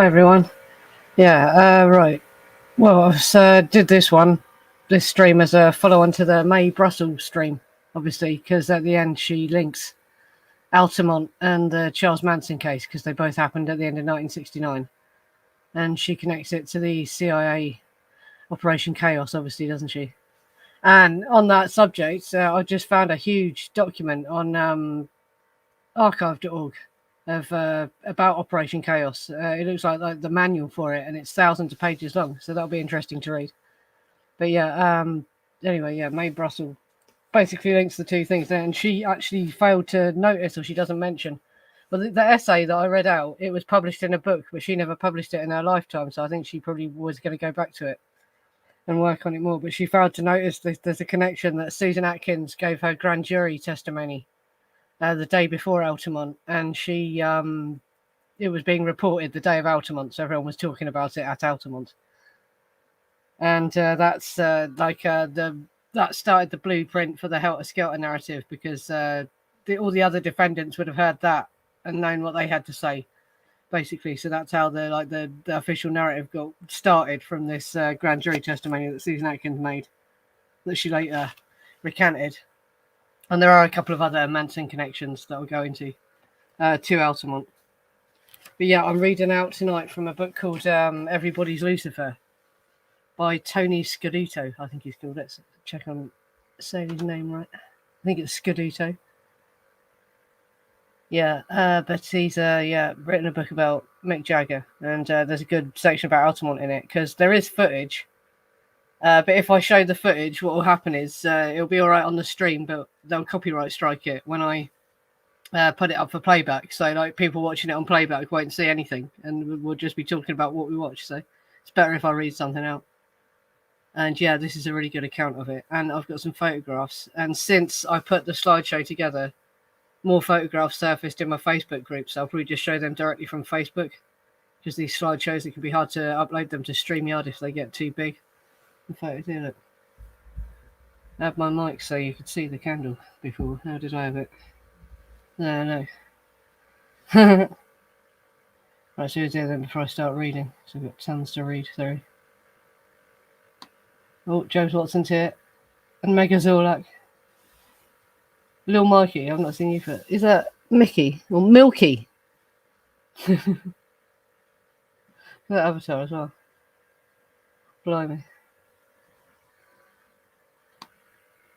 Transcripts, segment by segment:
Hi everyone. Yeah, right. Well, I did this stream as a follow-on to the Mae Brussell stream, obviously, because at the end she links Altamont and the Charles Manson case, because they both happened at the end of 1969. And she connects it to the CIA Operation Chaos, obviously, doesn't she? And on that subject, I just found a huge document on archive.org of about Operation Chaos. It looks like the manual for it, and it's thousands of pages long, so that'll be interesting to read. But yeah, anyway, yeah, Mae Brussell basically links the two things there, and she actually failed to notice, or she doesn't mention. Well, the essay that I read out, it was published in a book, but she never published it in her lifetime, so I think she probably was going to go back to it and work on it more. But she failed to notice there's a connection that Susan Atkin gave her grand jury testimony the day before Altamont, and it was being reported the day of Altamont, so everyone was talking about it at Altamont, and that started the blueprint for the Helter Skelter narrative, because all the other defendants would have heard that and known what they had to say, basically. So that's how the official narrative got started, from this grand jury testimony that Susan Atkins made, that she later recanted. And there are a couple of other Manson connections that I'll go into to Altamont. But yeah, I'm reading out tonight from a book called Everybody's Lucifer by Tony Scaduto, I think he's called it. So check on saying his name right. I think it's Scaduto. Yeah, but he's written a book about Mick Jagger, and there's a good section about Altamont in it, because there is footage. But if I show the footage, what will happen is it'll be all right on the stream, but they'll copyright strike it when I put it up for playback. So like people watching it on playback won't see anything, and we'll just be talking about what we watch. So it's better if I read something out. And yeah, this is a really good account of it. And I've got some photographs. And since I put the slideshow together, more photographs surfaced in my Facebook group. So I'll probably just show them directly from Facebook, because these slideshows, it can be hard to upload them to StreamYard if they get too big. In fact, here, look. I had my mic so you could see the candle before. How did I have it? No. Right, so we'll do them before I start reading. So I've got tons to read, sorry. Oh, James Watson's here. And Mega Zorlak. Lil Mikey, I've not seen you for... Is that Mickey? Or Milky? That Avatar as well. Blimey.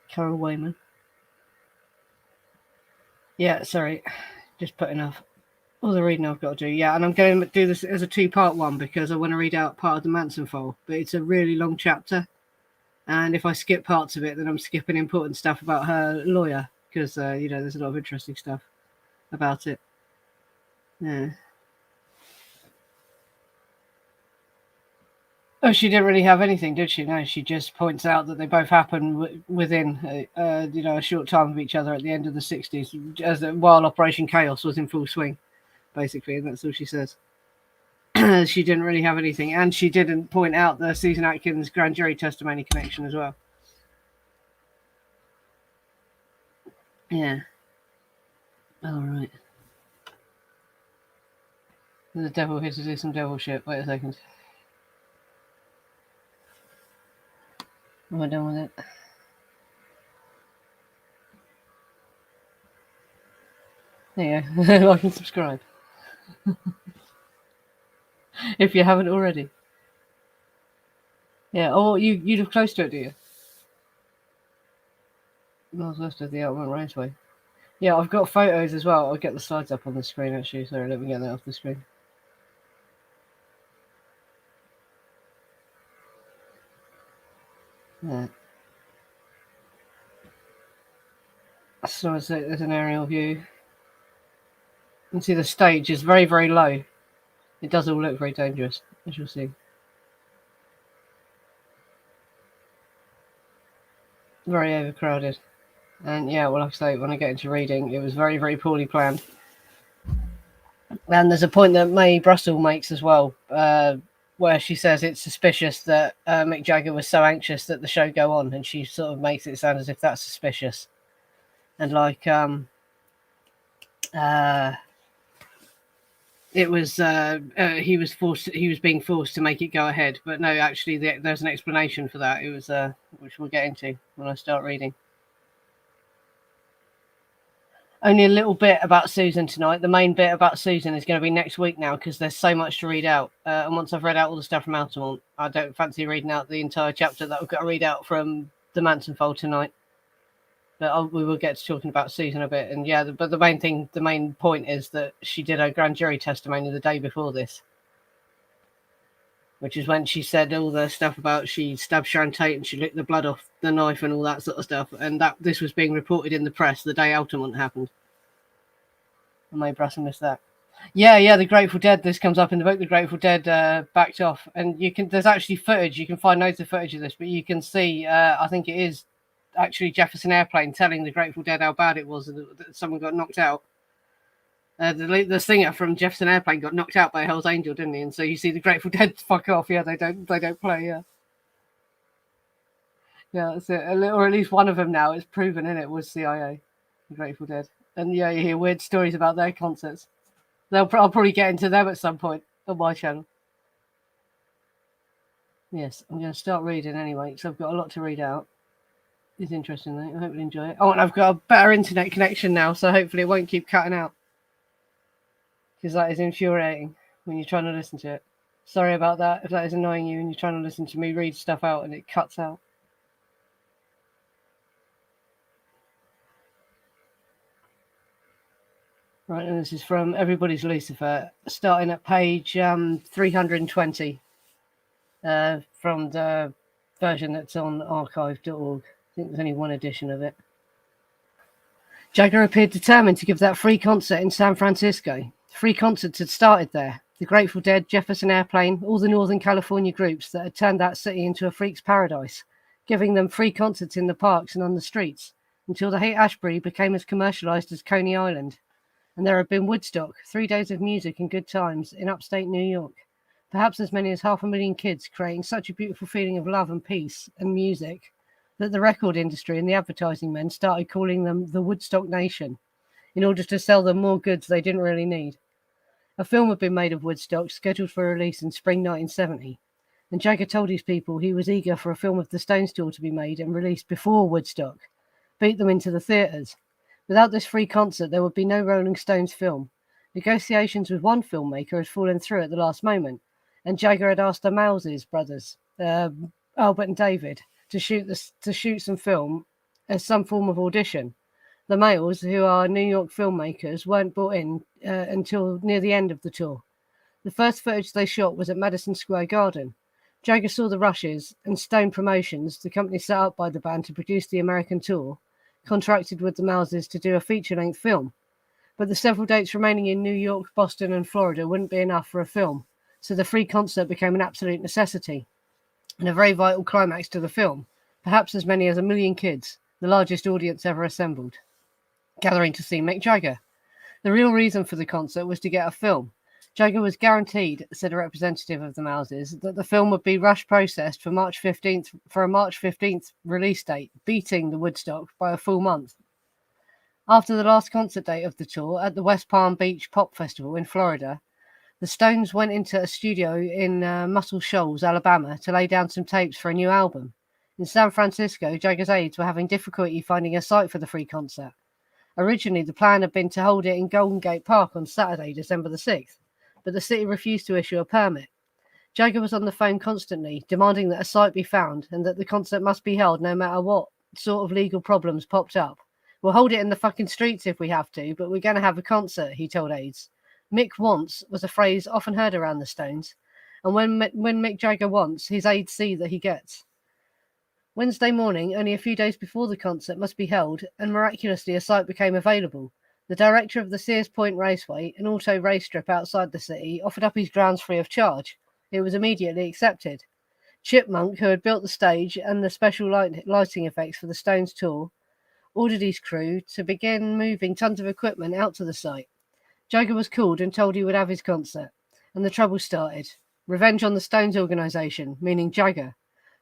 Carol Wayman. Yeah, sorry. Just putting off all the reading I've got to do. Yeah, and I'm going to do this as a two-part one, because I want to read out part of the Manson file. But it's a really long chapter. And if I skip parts of it, then I'm skipping important stuff about her lawyer, because, there's a lot of interesting stuff about it. Yeah. Oh, she didn't really have anything, did she? No, she just points out that they both happened within, a short time of each other at the end of the 60s, while Operation Chaos was in full swing, basically, and that's all she says. She didn't really have anything, and she didn't point out the Susan Atkins grand jury testimony connection as well. Yeah. All right. The devil here to do some devil shit. Wait a second. Am I done with it? There you go. Like and subscribe. If you haven't already. Yeah. Oh, you live close to it, do you? Northwest of the Altamont Raceway. Yeah, I've got photos as well. I'll get the slides up on the screen, actually. Sorry, let me get that off the screen. Yeah. So there's an aerial view. You can see the stage is very, very low. It does all look very dangerous, as you'll see. Very overcrowded. And yeah, well, like I say, when I get into reading, it was very, very poorly planned. And there's a point that Mae Brussell makes as well, where she says it's suspicious that Mick Jagger was so anxious that the show go on, and she sort of makes it sound as if that's suspicious. And like, it was he was being forced to make it go ahead. But no, actually, there's an explanation for that. It was which we'll get into when I start reading. Only a little bit about Susan tonight. The main bit about Susan is going to be next week now because there's so much to read out. And once I've read out all the stuff from Altamont, I don't fancy reading out the entire chapter that I've got to read out from the Manson file tonight. But we will get to talking about Susan a bit. And yeah, but the main point is that she did her grand jury testimony the day before this, which is when she said all the stuff about she stabbed Sharon Tate and she licked the blood off the knife and all that sort of stuff. And that this was being reported in the press the day Altamont happened. And Mae Brussell missed that. Yeah, the Grateful Dead. This comes up in the book. The Grateful Dead backed off, and there's actually footage. You can find loads of footage of this, but you can see. I think it is actually Jefferson Airplane telling the Grateful Dead how bad it was that someone got knocked out. The singer from Jefferson Airplane got knocked out by a Hell's Angel, didn't he? And so you see the Grateful Dead fuck off. Yeah, they don't play. Yeah, that's it. Or at least one of them now. It's proven, in it was CIA, the Grateful Dead. And yeah, you hear weird stories about their concerts. I'll probably get into them at some point on my channel. Yes, I'm going to start reading anyway, because I've got a lot to read out. It's interesting, though. I hope you enjoy it. Oh, and I've got a better internet connection now, so hopefully it won't keep cutting out. Because that is infuriating when you're trying to listen to it. Sorry about that, if that is annoying you and you're trying to listen to me read stuff out and it cuts out. Right, and this is from Everybody's Lucifer, starting at page 320 from the version that's on archive.org. I think there's only one edition of it. Jagger appeared determined to give that free concert in San Francisco. Free concerts had started there. The Grateful Dead, Jefferson Airplane, all the Northern California groups that had turned that city into a freak's paradise, giving them free concerts in the parks and on the streets, until the Haight-Ashbury became as commercialized as Coney Island. And there had been Woodstock, 3 days of music and good times in upstate New York. Perhaps as many as 500,000 kids creating such a beautiful feeling of love and peace and music that the record industry and the advertising men started calling them the Woodstock Nation in order to sell them more goods they didn't really need. A film had been made of Woodstock, scheduled for release in spring 1970. And Jagger told his people he was eager for a film of the Stones tour to be made and released before Woodstock, beat them into the theatres. Without this free concert, there would be no Rolling Stones film. Negotiations with one filmmaker had fallen through at the last moment, and Jagger had asked the Mouses brothers, Albert and David, to shoot some film as some form of audition. The Males, who are New York filmmakers, weren't brought in until near the end of the tour. The first footage they shot was at Madison Square Garden. Jagger saw the rushes, and Stone Promotions, the company set up by the band to produce the American tour, contracted with the Mouses to do a feature-length film. But the several dates remaining in New York, Boston and Florida wouldn't be enough for a film, so the free concert became an absolute necessity and a very vital climax to the film. Perhaps as many as 1 million kids, the largest audience ever assembled, gathering to see Mick Jagger. The real reason for the concert was to get a film. Jagger was guaranteed, said a representative of the Mouses, that the film would be rush processed for a March 15th release date, beating the Woodstock by a full month. After the last concert date of the tour at the West Palm Beach Pop Festival in Florida, the Stones went into a studio in Muscle Shoals, Alabama, to lay down some tapes for a new album. In San Francisco, Jagger's aides were having difficulty finding a site for the free concert. Originally, the plan had been to hold it in Golden Gate Park on Saturday, December the 6th, but the city refused to issue a permit. Jagger was on the phone constantly, demanding that a site be found and that the concert must be held no matter what sort of legal problems popped up. We'll hold it in the fucking streets if we have to, but we're going to have a concert, he told aides. Mick wants was a phrase often heard around the Stones, and when Mick Jagger wants, his aides see that he gets. Wednesday morning, only a few days before the concert must be held, and miraculously a site became available. The director of the Sears Point Raceway, an auto race strip outside the city, offered up his grounds free of charge. It was immediately accepted. Chipmunk, who had built the stage and the special lighting effects for the Stones tour, ordered his crew to begin moving tons of equipment out to the site. Jagger was called and told he would have his concert, and the trouble started. Revenge on the Stones organisation, meaning Jagger.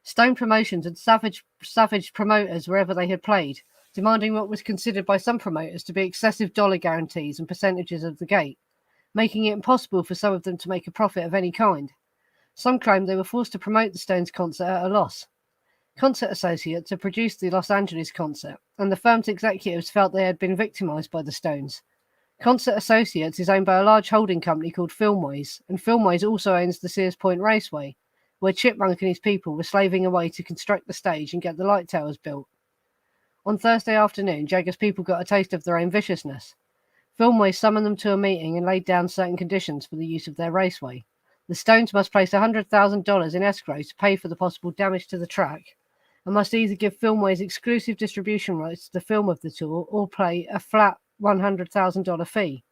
Stone Promotions had savaged promoters wherever they had played, demanding what was considered by some promoters to be excessive dollar guarantees and percentages of the gate. making it impossible for some of them to make a profit of any kind. Some claimed they were forced to promote the Stones concert at a loss. Concert associates had produced the Los Angeles concert, and the firm's executives felt they had been victimized by the Stones. Concert Associates is owned by a large holding company called Filmways, and Filmways also owns the Sears Point Raceway, where Chipmunk and his people were slaving away to construct the stage and get the light towers built. On Thursday afternoon, Jagger's people got a taste of their own viciousness. Filmways summoned them to a meeting and laid down certain conditions for the use of their raceway. The Stones must place $100,000 in escrow to pay for the possible damage to the track, and must either give Filmways exclusive distribution rights to the film of the tour or pay a flat $100,000 fee.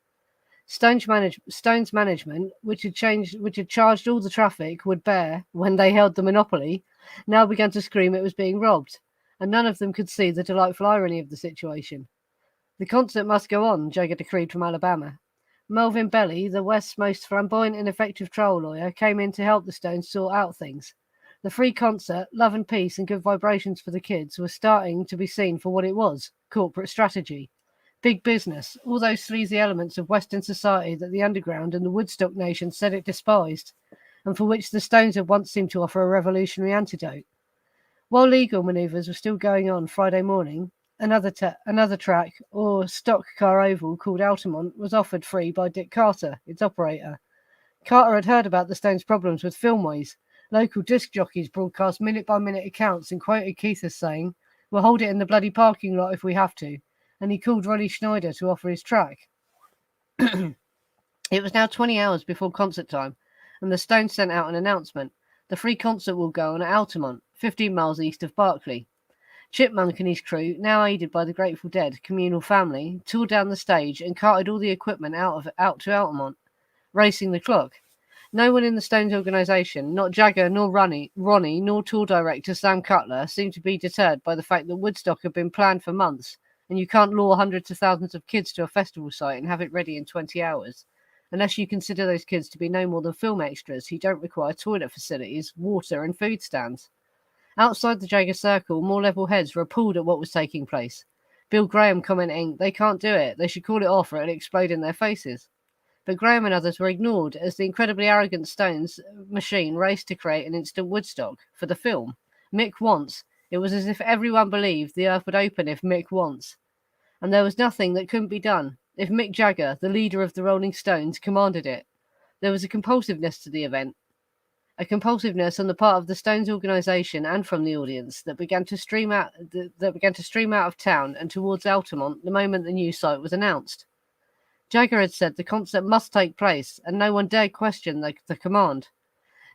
Stones management, which had charged all the traffic would bear when they held the monopoly, now began to scream it was being robbed, and none of them could see the delightful irony of the situation. The concert must go on, Jagger decreed from Alabama. Melvin Belly, the West's most flamboyant and effective trial lawyer, came in to help the Stones sort out things. The free concert, love and peace and good vibrations for the kids was starting to be seen for what it was, corporate strategy. Big business, all those sleazy elements of Western society that the underground and the Woodstock nation said it despised, and for which the Stones had once seemed to offer a revolutionary antidote. While legal manoeuvres were still going on Friday morning, another track, or stock car oval called Altamont, was offered free by Dick Carter, its operator. Carter had heard about the Stones' problems with Filmways. Local disc jockeys broadcast minute-by-minute accounts and quoted Keith as saying, "We'll hold it in the bloody parking lot if we have to," and he called Ronnie Schneider to offer his track. It was now 20 hours before concert time, and the Stones sent out an announcement. The free concert will go on at Altamont, 15 miles east of Berkeley. Chipmunk and his crew, now aided by the Grateful Dead communal family, tore down the stage and carted all the equipment out to Altamont, racing the clock. No one in the Stones organisation, not Jagger nor Ronnie nor tour director Sam Cutler, seemed to be deterred by the fact that Woodstock had been planned for months, and you can't lure hundreds of thousands of kids to a festival site and have it ready in 20 hours. Unless you consider those kids to be no more than film extras who don't require toilet facilities, water and food stands. Outside the Jagger circle, more level heads were appalled at what was taking place. Bill Graham commenting, "They can't do it, they should call it off or it'll explode in their faces." But Graham and others were ignored as the incredibly arrogant Stones machine raced to create an instant Woodstock for the film. Mick wants. It was as if everyone believed the earth would open if Mick wants. And there was nothing that couldn't be done if Mick Jagger, the leader of the Rolling Stones, commanded it. There was a compulsiveness to the event, a compulsiveness on the part of the Stones organisation and from the audience that began to stream out of town and towards Altamont the moment the new site was announced. Jagger had said the concert must take place, and no one dared question the command.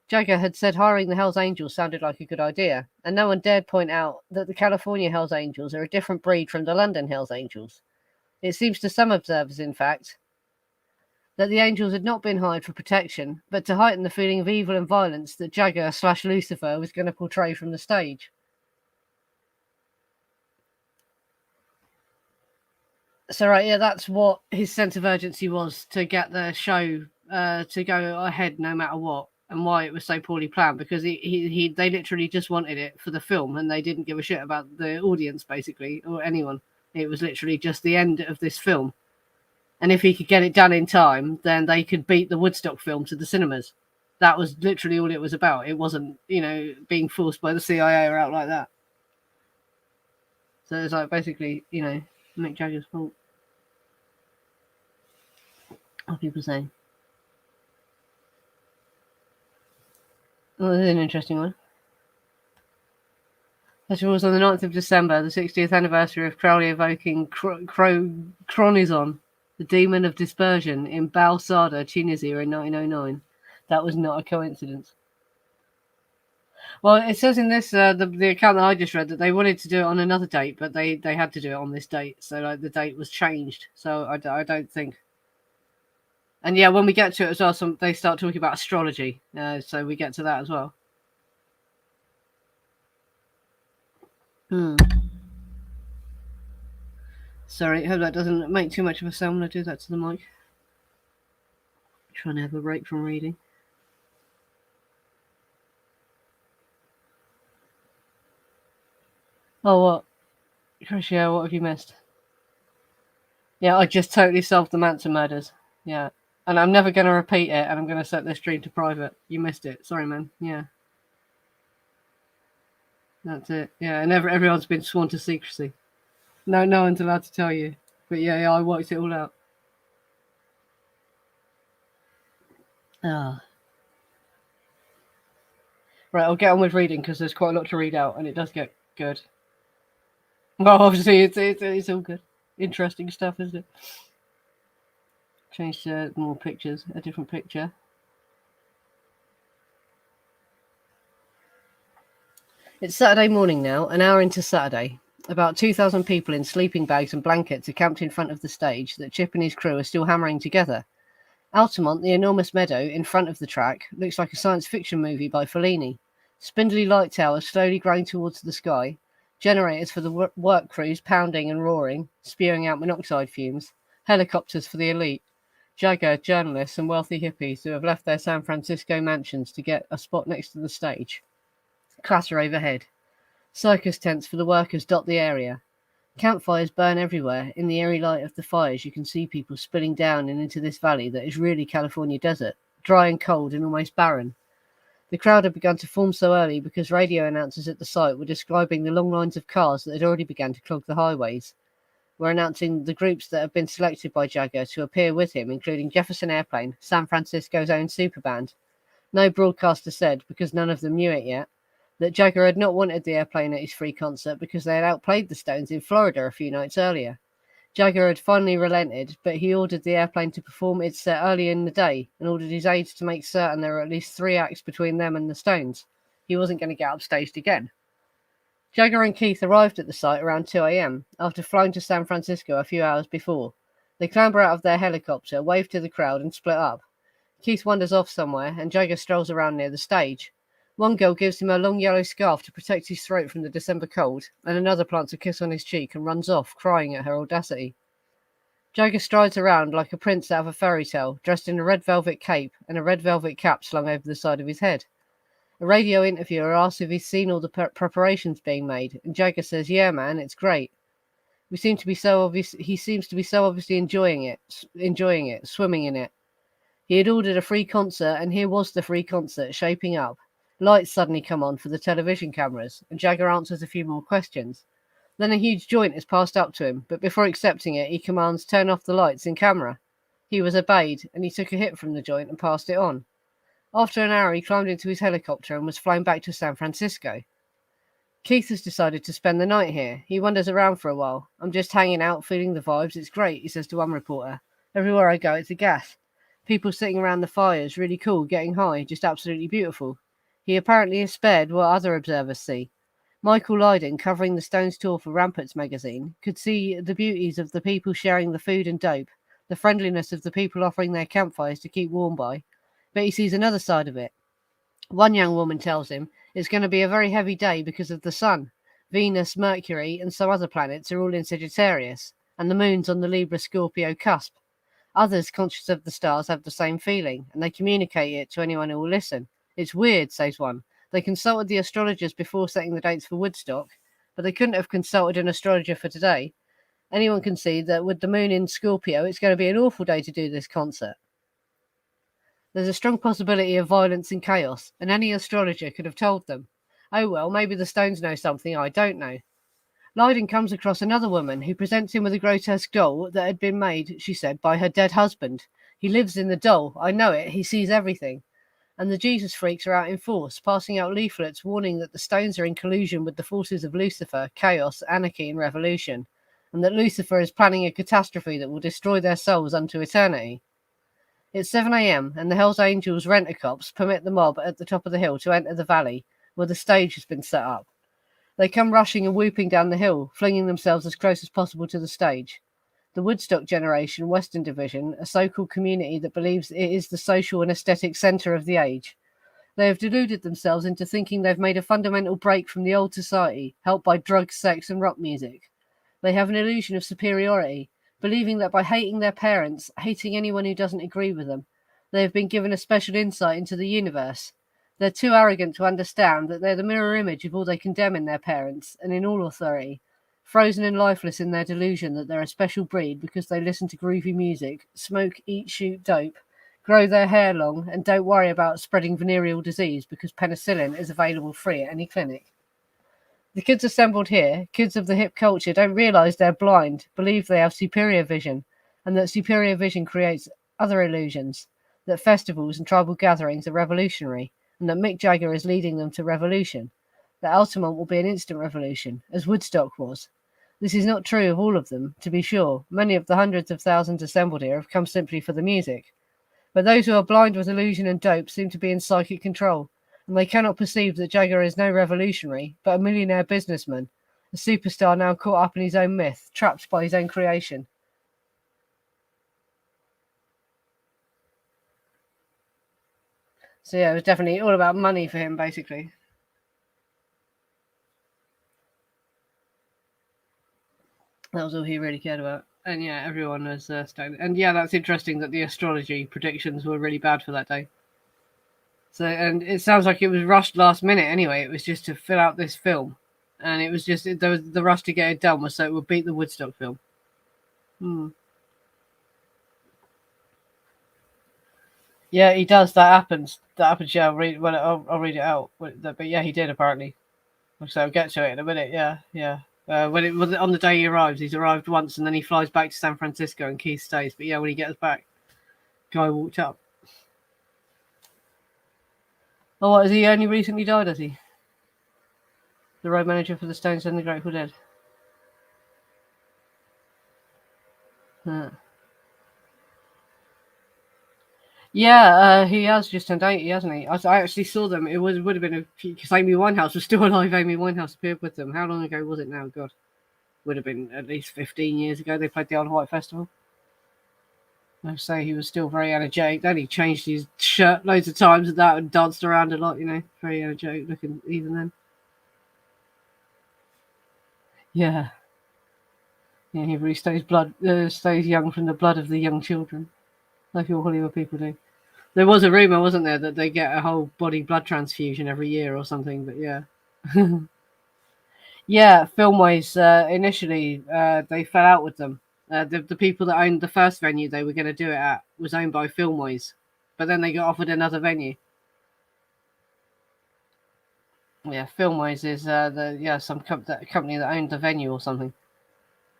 Jagger had said hiring the Hells Angels sounded like a good idea, and no one dared point out that the California Hells Angels are a different breed from the London Hells Angels. It seems to some observers, in fact, that the Angels had not been hired for protection, but to heighten the feeling of evil and violence that Jagger/Lucifer was going to portray from the stage. So, right, yeah, that's what his sense of urgency was, to get the show to go ahead no matter what, and why it was so poorly planned, because they literally just wanted it for the film, and they didn't give a shit about the audience, basically, or anyone. It was literally just the end of this film. And if he could get it done in time, then they could beat the Woodstock film to the cinemas. That was literally all it was about. It wasn't, being forced by the CIA or out like that. So it's like basically, Mick Jagger's fault. What people say. Well, this is an interesting one. Festival was on the 9th of December, the 60th anniversary of Crowley evoking Chronizon, the demon of dispersion, in Balsada, Tunisia in 1909. That was not a coincidence. Well, it says in this, the account that I just read, that they wanted to do it on another date, but they had to do it on this date. So the date was changed. So I don't think. And yeah, when we get to it as well, they start talking about astrology. So we get to that as well. Sorry, I hope that doesn't make too much of a sound when I do that to the mic. I'm trying to have a break from reading. Oh, what? Chris, what have you missed? Yeah, I just totally solved the Manson murders. Yeah. And I'm never going to repeat it, and I'm going to set this stream to private. You missed it. Sorry, man. Yeah. That's it. Yeah, and everyone's been sworn to secrecy. No one's allowed to tell you. But yeah, I worked it all out. Ah. Right, I'll get on with reading because there's quite a lot to read out, and it does get good. Well, obviously, it's all good. Interesting stuff, isn't it? Change to more pictures, a different picture. It's Saturday morning now, an hour into Saturday. About 2,000 people in sleeping bags and blankets are camped in front of the stage that Chip and his crew are still hammering together. Altamont, the enormous meadow in front of the track, looks like a science fiction movie by Fellini. Spindly light towers slowly growing towards the sky, generators for the work crews pounding and roaring, spewing out monoxide fumes, helicopters for the elite, Jagger, journalists and wealthy hippies who have left their San Francisco mansions to get a spot next to the stage. Clatter overhead. Circus tents for the workers dot the area. Campfires burn everywhere. In the eerie light of the fires, you can see people spilling down and into this valley that is really California desert, dry and cold and almost barren. The crowd had begun to form so early because radio announcers at the site were describing the long lines of cars that had already begun to clog the highways. We're announcing the groups that have been selected by Jagger to appear with him, including Jefferson Airplane, San Francisco's own superband. No broadcaster said, because none of them knew it yet, that Jagger had not wanted the airplane at his free concert because they had outplayed the Stones in Florida a few nights earlier. Jagger had finally relented, but he ordered the airplane to perform its set early in the day and ordered his aides to make certain there were at least 3 acts between them and the Stones. He wasn't going to get upstaged again. Jagger and Keith arrived at the site around 2 a.m. after flying to San Francisco a few hours before. They clamber out of their helicopter, wave to the crowd and split up. Keith wanders off somewhere and Jagger strolls around near the stage. One girl gives him a long yellow scarf to protect his throat from the December cold, and another plants a kiss on his cheek and runs off, crying at her audacity. Jagger strides around like a prince out of a fairy tale, dressed in a red velvet cape and a red velvet cap slung over the side of his head. A radio interviewer asks if he's seen all the preparations being made, and Jagger says, "Yeah, man, it's great." He seems to be so obviously enjoying it, swimming in it. He had ordered a free concert, and here was the free concert shaping up. Lights suddenly come on for the television cameras, and Jagger answers a few more questions. Then a huge joint is passed up to him, but before accepting it, he commands, "Turn off the lights in camera." He was obeyed, and he took a hit from the joint and passed it on. After an hour, he climbed into his helicopter and was flown back to San Francisco. Keith has decided to spend the night here. He wanders around for a while. "I'm just hanging out, feeling the vibes. It's great," he says to one reporter. "Everywhere I go, it's a gas. People sitting around the fires, really cool, getting high, just absolutely beautiful." He apparently is spared what other observers see. Michael Lydon, covering the Stones tour for Ramparts magazine, could see the beauties of the people sharing the food and dope, the friendliness of the people offering their campfires to keep warm by. But he sees another side of it. One young woman tells him it's going to be a very heavy day because of the sun. Venus, Mercury, and some other planets are all in Sagittarius, and the moon's on the Libra-Scorpio cusp. Others, conscious of the stars, have the same feeling, and they communicate it to anyone who will listen. "It's weird," says one. "They consulted the astrologers before setting the dates for Woodstock, but they couldn't have consulted an astrologer for today. Anyone can see that with the moon in Scorpio, it's going to be an awful day to do this concert. There's a strong possibility of violence and chaos, and any astrologer could have told them. Oh well, maybe the Stones know something I don't know." Lydon comes across another woman who presents him with a grotesque doll that had been made, she said, by her dead husband. "He lives in the doll. I know it. He sees everything." And the Jesus freaks are out in force, passing out leaflets warning that the Stones are in collusion with the forces of Lucifer, chaos, anarchy, and revolution, and that Lucifer is planning a catastrophe that will destroy their souls unto eternity. It's 7 a.m., and the Hells Angels rent-a-cops permit the mob at the top of the hill to enter the valley, where the stage has been set up. They come rushing and whooping down the hill, flinging themselves as close as possible to the stage. The Woodstock Generation Western Division, a so-called community that believes it is the social and aesthetic centre of the age. They have deluded themselves into thinking they've made a fundamental break from the old society, helped by drugs, sex, and rock music. They have an illusion of superiority, believing that by hating their parents, hating anyone who doesn't agree with them, they have been given a special insight into the universe. They're too arrogant to understand that they're the mirror image of all they condemn in their parents and in all authority. Frozen and lifeless in their delusion that they're a special breed because they listen to groovy music, smoke, eat, shoot dope, grow their hair long, and don't worry about spreading venereal disease because penicillin is available free at any clinic. The kids assembled here, kids of the hip culture, don't realise they're blind, believe they have superior vision, and that superior vision creates other illusions, that festivals and tribal gatherings are revolutionary, and that Mick Jagger is leading them to revolution, that Altamont will be an instant revolution, as Woodstock was. This is not true of all of them, to be sure. Many of the hundreds of thousands assembled here have come simply for the music. But those who are blind with illusion and dope seem to be in psychic control, and they cannot perceive that Jagger is no revolutionary, but a millionaire businessman, a superstar now caught up in his own myth, trapped by his own creation. So yeah, it was definitely all about money for him, basically. That was all he really cared about. And yeah, everyone was stoked. And yeah, that's interesting that the astrology predictions were really bad for that day. So, and it sounds like it was rushed last minute anyway. It was just to fill out this film. And it was just, there was the rush to get it done was so it would beat the Woodstock film. Yeah, he does. That happens. Yeah, I'll read it out. But yeah, he did apparently. So I'll get to it in a minute. Yeah. When it was on the day he arrives, he's arrived once and then he flies back to San Francisco and Keith stays. But yeah, when he gets back, guy walked up. Oh, what, has he only recently died, has he? The road manager for the Stones and the Grateful Dead. Yeah, he has just turned 80, hasn't he? I actually saw them. It would have been because Amy Winehouse was still alive. Amy Winehouse appeared with them. How long ago was it now? God, would have been at least 15 years ago. They played the Isle of Wight Festival. I say he was still very energetic. Then he changed his shirt loads of times and that and danced around a lot. Very energetic looking even then. Yeah, he really stays young from the blood of the young children, like all Hollywood people do. There was a rumor, wasn't there, that they get a whole body blood transfusion every year or something, but yeah. Yeah, Filmways, initially, they fell out with them. The people that owned the first venue they were going to do it at was owned by Filmways, but then they got offered another venue. Yeah, Filmways is some company that owned the venue or something.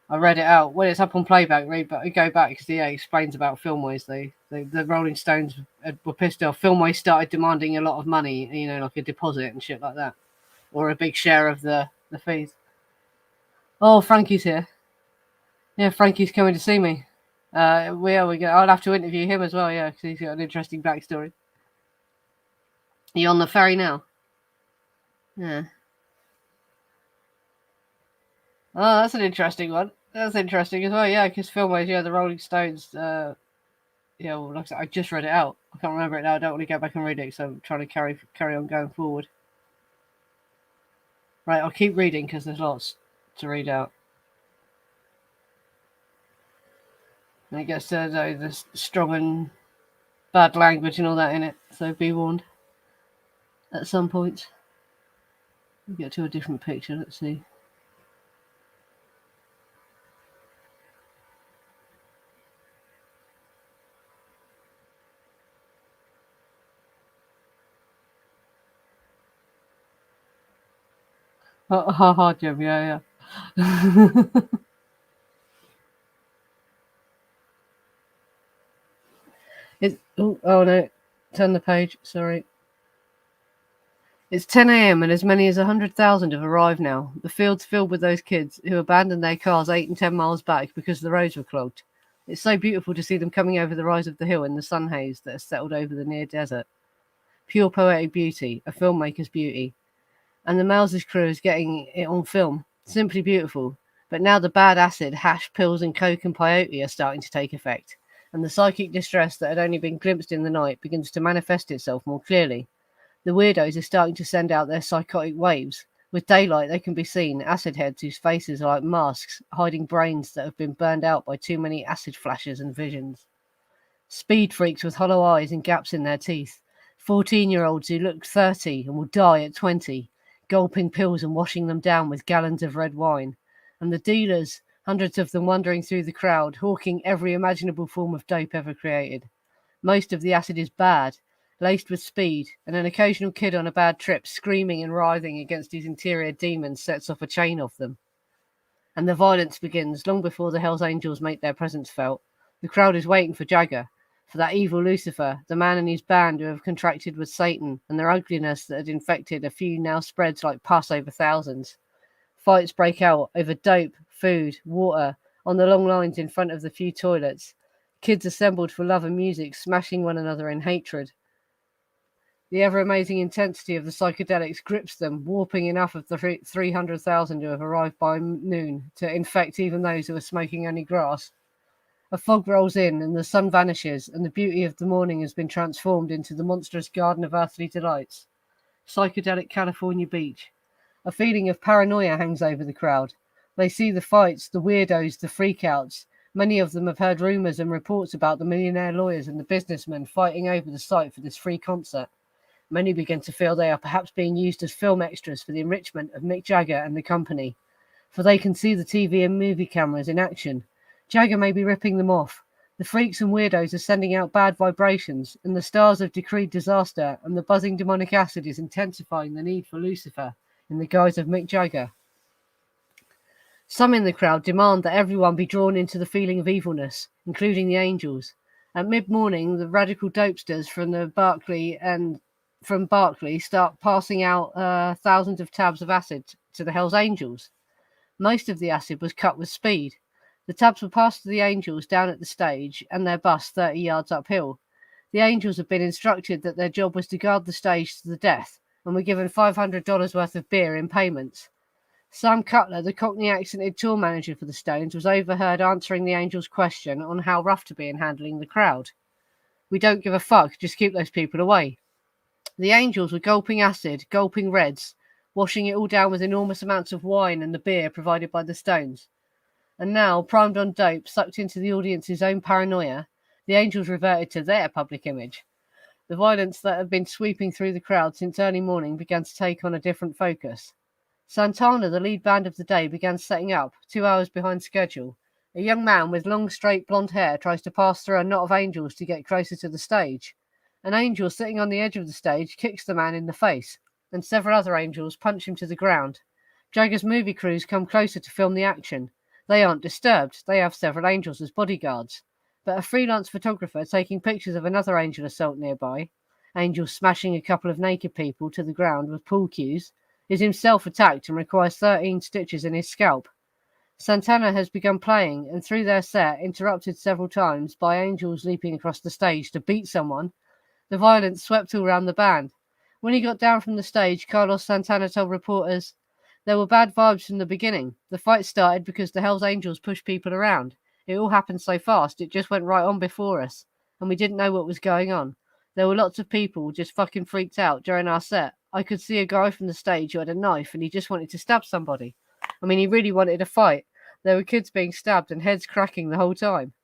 I read it out. When it's up on playback, go back because it explains about Filmways. The Rolling Stones were pissed off. Filmways started demanding a lot of money, like a deposit and shit like that, or a big share of the fees. Oh, Frankie's here. Yeah, Frankie's coming to see me. We go. I'll have to interview him as well. Yeah, because he's got an interesting backstory. Are you on the ferry now? Yeah. Oh, that's an interesting one. That's interesting as well. Yeah, because Filmways, the Rolling Stones. Like I said, I just read it out. I can't remember it now. I don't want to go back and read it, so I'm trying to carry on going forward. Right, I'll keep reading because there's lots to read out. And it gets to the strong and bad language and all that in it, so be warned. At some point, we'll get to a different picture. Let's see. Jim, yeah. Oh no, turn the page, sorry. It's 10 a.m. and as many as 100,000 have arrived now. The field's filled with those kids who abandoned their cars 8 and 10 miles back because the roads were clogged. It's so beautiful to see them coming over the rise of the hill in the sun haze that has settled over the near desert. Pure poetic beauty, a filmmaker's beauty. And the Miles' crew is getting it on film. Simply beautiful. But now the bad acid, hash, pills and coke and peyote are starting to take effect. And the psychic distress that had only been glimpsed in the night begins to manifest itself more clearly. The weirdos are starting to send out their psychotic waves. With daylight, they can be seen, acid heads whose faces are like masks, hiding brains that have been burned out by too many acid flashes and visions. Speed freaks with hollow eyes and gaps in their teeth. 14-year-olds who look 30 and will die at 20, gulping pills and washing them down with gallons of red wine. And the dealers, hundreds of them wandering through the crowd, hawking every imaginable form of dope ever created. Most of the acid is bad, laced with speed, and an occasional kid on a bad trip screaming and writhing against his interior demons sets off a chain of them. And the violence begins long before the Hells Angels make their presence felt. The crowd is waiting for Jagger, for that evil Lucifer, the man and his band who have contracted with Satan, and their ugliness that had infected a few now spreads like pus over thousands. Fights break out over dope, food, water, on the long lines in front of the few toilets. Kids assembled for love and music, smashing one another in hatred. The ever-amazing intensity of the psychedelics grips them, warping enough of the 300,000 who have arrived by noon to infect even those who are smoking only grass. A fog rolls in, and the sun vanishes, and the beauty of the morning has been transformed into the monstrous garden of earthly delights. Psychedelic California beach. A feeling of paranoia hangs over the crowd. They see the fights, the weirdos, the freakouts. Many of them have heard rumours and reports about the millionaire lawyers and the businessmen fighting over the site for this free concert. Many begin to feel they are perhaps being used as film extras for the enrichment of Mick Jagger and the company, for they can see the TV and movie cameras in action. Jagger may be ripping them off. The freaks and weirdos are sending out bad vibrations, and the stars have decreed disaster, and the buzzing demonic acid is intensifying the need for Lucifer in the guise of Mick Jagger. Some in the crowd demand that everyone be drawn into the feeling of evilness, including the angels. At mid-morning, the radical dopesters from Berkeley start passing out thousands of tabs of acid to the Hells Angels. Most of the acid was cut with speed. The tabs were passed to the Angels down at the stage and their bus 30 yards uphill. The Angels had been instructed that their job was to guard the stage to the death and were given $500 worth of beer in payments. Sam Cutler, the Cockney-accented tour manager for the Stones, was overheard answering the Angels' question on how rough to be in handling the crowd. "We don't give a fuck, just keep those people away." The Angels were gulping acid, gulping reds, washing it all down with enormous amounts of wine and the beer provided by the Stones. And now, primed on dope, sucked into the audience's own paranoia, the Angels reverted to their public image. The violence that had been sweeping through the crowd since early morning began to take on a different focus. Santana, the lead band of the day, began setting up, 2 hours behind schedule. A young man with long, straight blonde hair tries to pass through a knot of angels to get closer to the stage. An angel sitting on the edge of the stage kicks the man in the face, and several other angels punch him to the ground. Jagger's movie crews come closer to film the action. They aren't disturbed. They have several angels as bodyguards. But a freelance photographer taking pictures of another angel assault nearby, angel smashing a couple of naked people to the ground with pool cues, is himself attacked and requires 13 stitches in his scalp. Santana has begun playing, and through their set, interrupted several times by angels leaping across the stage to beat someone. The violence swept all round the band. When he got down from the stage, Carlos Santana told reporters, "There were bad vibes from the beginning. The fight started because the Hells Angels pushed people around. It all happened so fast, it just went right on before us, and we didn't know what was going on. There were lots of people just fucking freaked out during our set. I could see a guy from the stage who had a knife and he just wanted to stab somebody. I mean, he really wanted a fight. There were kids being stabbed and heads cracking the whole time."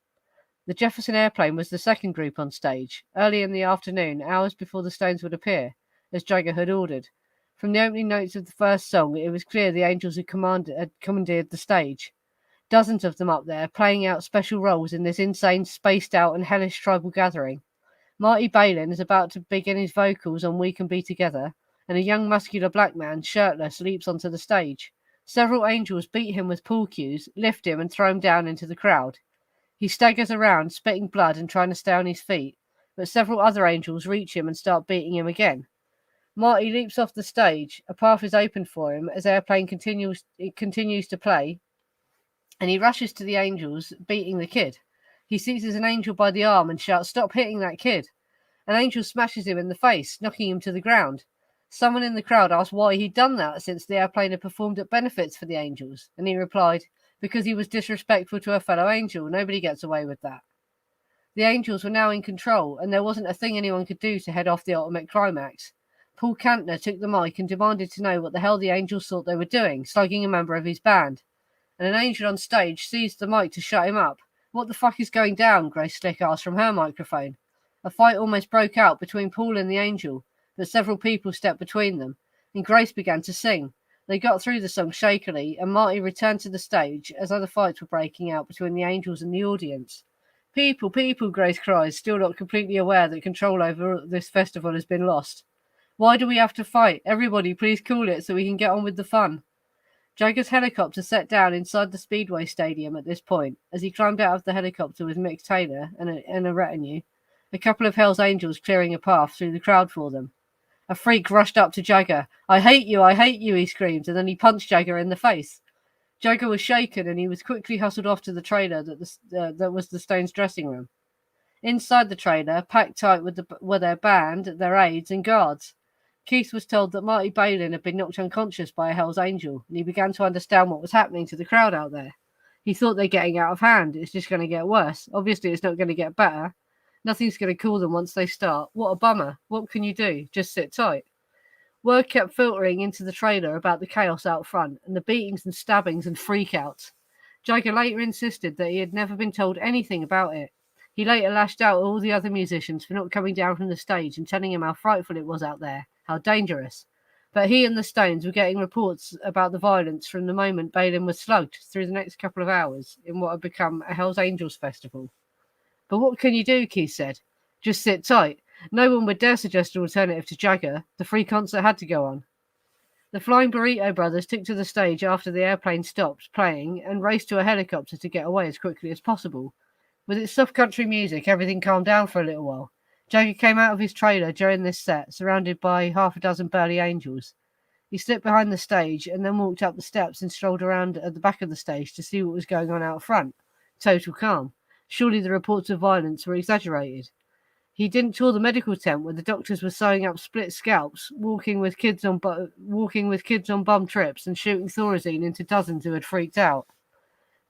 The Jefferson Airplane was the second group on stage, early in the afternoon, hours before the Stones would appear, as Jagger had ordered. From the opening notes of the first song, it was clear the Angels had commandeered the stage. Dozens of them up there, playing out special roles in this insane, spaced-out and hellish tribal gathering. Marty Balin is about to begin his vocals on "We Can Be Together," and a young muscular black man, shirtless, leaps onto the stage. Several angels beat him with pool cues, lift him and throw him down into the crowd. He staggers around, spitting blood and trying to stay on his feet, but several other angels reach him and start beating him again. Marty leaps off the stage. A path is opened for him as Airplane continues to play, and he rushes to the angels, beating the kid. He seizes an angel by the arm and shouts, "Stop hitting that kid." An angel smashes him in the face, knocking him to the ground. Someone in the crowd asked why he'd done that since the Airplane had performed at benefits for the angels, and he replied, "Because he was disrespectful to a fellow angel. Nobody gets away with that." The angels were now in control, and there wasn't a thing anyone could do to head off the ultimate climax. Paul Kantner took the mic and demanded to know what the hell the angels thought they were doing, slugging a member of his band. And an angel on stage seized the mic to shut him up. "What the fuck is going down?" Grace Slick asked from her microphone. A fight almost broke out between Paul and the angel, but several people stepped between them, and Grace began to sing. They got through the song shakily, and Marty returned to the stage as other fights were breaking out between the angels and the audience. People, people, Grace cries, still not completely aware that control over this festival has been lost. Why do we have to fight? Everybody, please cool it so we can get on with the fun. Jagger's helicopter set down inside the Speedway Stadium at this point. As he climbed out of the helicopter with Mick Taylor and a retinue, a couple of Hell's Angels clearing a path through the crowd for them. A freak rushed up to Jagger. I hate you, he screamed, and then he punched Jagger in the face. Jagger was shaken, and he was quickly hustled off to the trailer that was the Stones' dressing room. Inside the trailer, packed tight were their band, their aides, and guards. Keith was told that Marty Balin had been knocked unconscious by a Hell's Angel, and he began to understand what was happening to the crowd out there. He thought they're getting out of hand. It's just going to get worse. Obviously, it's not going to get better. Nothing's going to cool them once they start. What a bummer. What can you do? Just sit tight. Word kept filtering into the trailer about the chaos out front and the beatings and stabbings and freakouts. Jagger later insisted that he had never been told anything about it. He later lashed out at all the other musicians for not coming down from the stage and telling him how frightful it was out there, how dangerous. But he and the Stones were getting reports about the violence from the moment Balin was slugged through the next couple of hours in what had become a Hells Angels festival. But what can you do, Keith said. Just sit tight. No one would dare suggest an alternative to Jagger. The free concert had to go on. The Flying Burrito Brothers took to the stage after the airplane stopped playing and raced to a helicopter to get away as quickly as possible. With its soft country music, everything calmed down for a little while. Jagger came out of his trailer during this set, surrounded by half a dozen burly angels. He slipped behind the stage and then walked up the steps and strolled around at the back of the stage to see what was going on out front. Total calm. Surely the reports of violence were exaggerated. He didn't tour the medical tent where the doctors were sewing up split scalps, walking with kids on bum trips, and shooting Thorazine into dozens who had freaked out.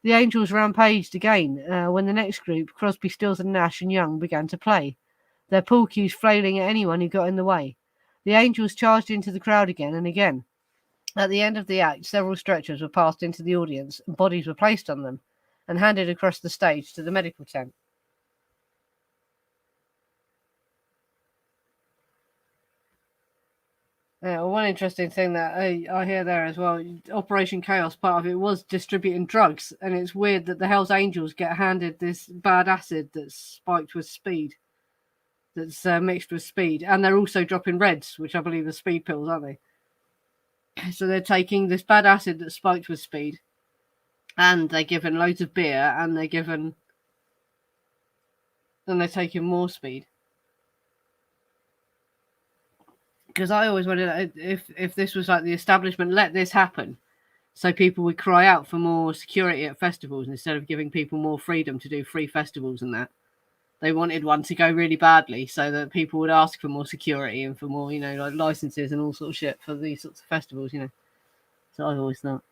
The Angels rampaged again when the next group, Crosby, Stills and Nash and Young, began to play, their pool cues flailing at anyone who got in the way. The Angels charged into the crowd again and again. At the end of the act, several stretchers were passed into the audience and bodies were placed on them and handed across the stage to the medical tent. One interesting thing that I hear there as well, Operation Chaos, part of it was distributing drugs, and it's weird that the Hells Angels get handed this bad acid that's spiked with speed, that's mixed with speed, and they're also dropping reds, which I believe are speed pills, aren't they? So they're taking this bad acid that's spiked with speed, and they're given loads of beer, and they're taking more speed. Because I always wondered if this was like the establishment let this happen, so people would cry out for more security at festivals instead of giving people more freedom to do free festivals and that. They wanted one to go really badly so that people would ask for more security and for more, like licenses and all sorts of shit for these sorts of festivals, So I always thought.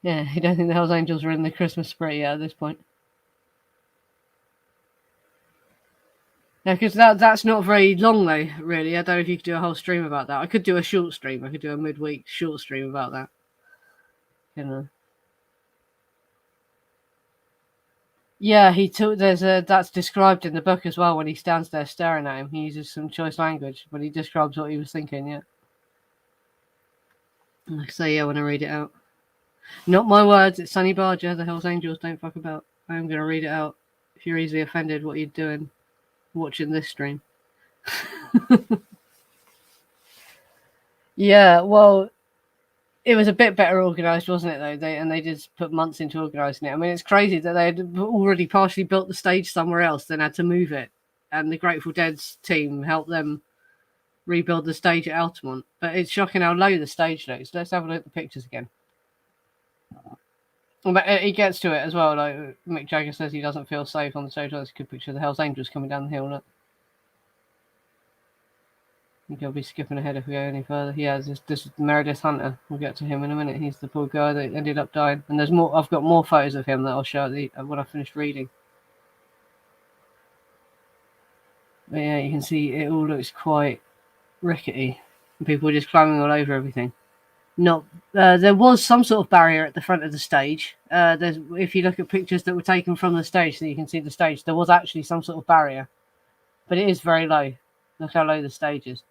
Yeah, you don't think the Hells Angels are in the Christmas spree yet at this point? Yeah, because that's not very long though, really. I don't know if you could do a whole stream about that. I could do a short stream. I could do a midweek short stream about that. Yeah, that's described in the book as well when he stands there staring at him. He uses some choice language, but he describes what he was thinking, yeah. So yeah, when I read it out. Not my words, it's Sonny Barger, the Hells Angels don't fuck about. I am gonna read it out. If you're easily offended, what you're doing watching this stream. Yeah, well, it was a bit better organised, wasn't it, though? They did put months into organising it. I mean, it's crazy that they had already partially built the stage somewhere else, then had to move it. And the Grateful Dead's team helped them rebuild the stage at Altamont. But it's shocking how low the stage looks. Let's have a look at the pictures again. But he gets to it as well. Like Mick Jagger says he doesn't feel safe on the stage. That's a good picture of the Hells Angels coming down the hill. Look. I think I'll be skipping ahead if we go any further. Yeah, this is Meredith Hunter. We'll get to him in a minute. He's the poor guy that ended up dying. And there's more. I've got more photos of him that I'll show when I finish reading. But yeah, you can see it all looks quite rickety. People were just climbing all over everything. There was some sort of barrier at the front of the stage. If you look at pictures that were taken from the stage, so you can see the stage, there was actually some sort of barrier, but it is very low. Look how low the stage is.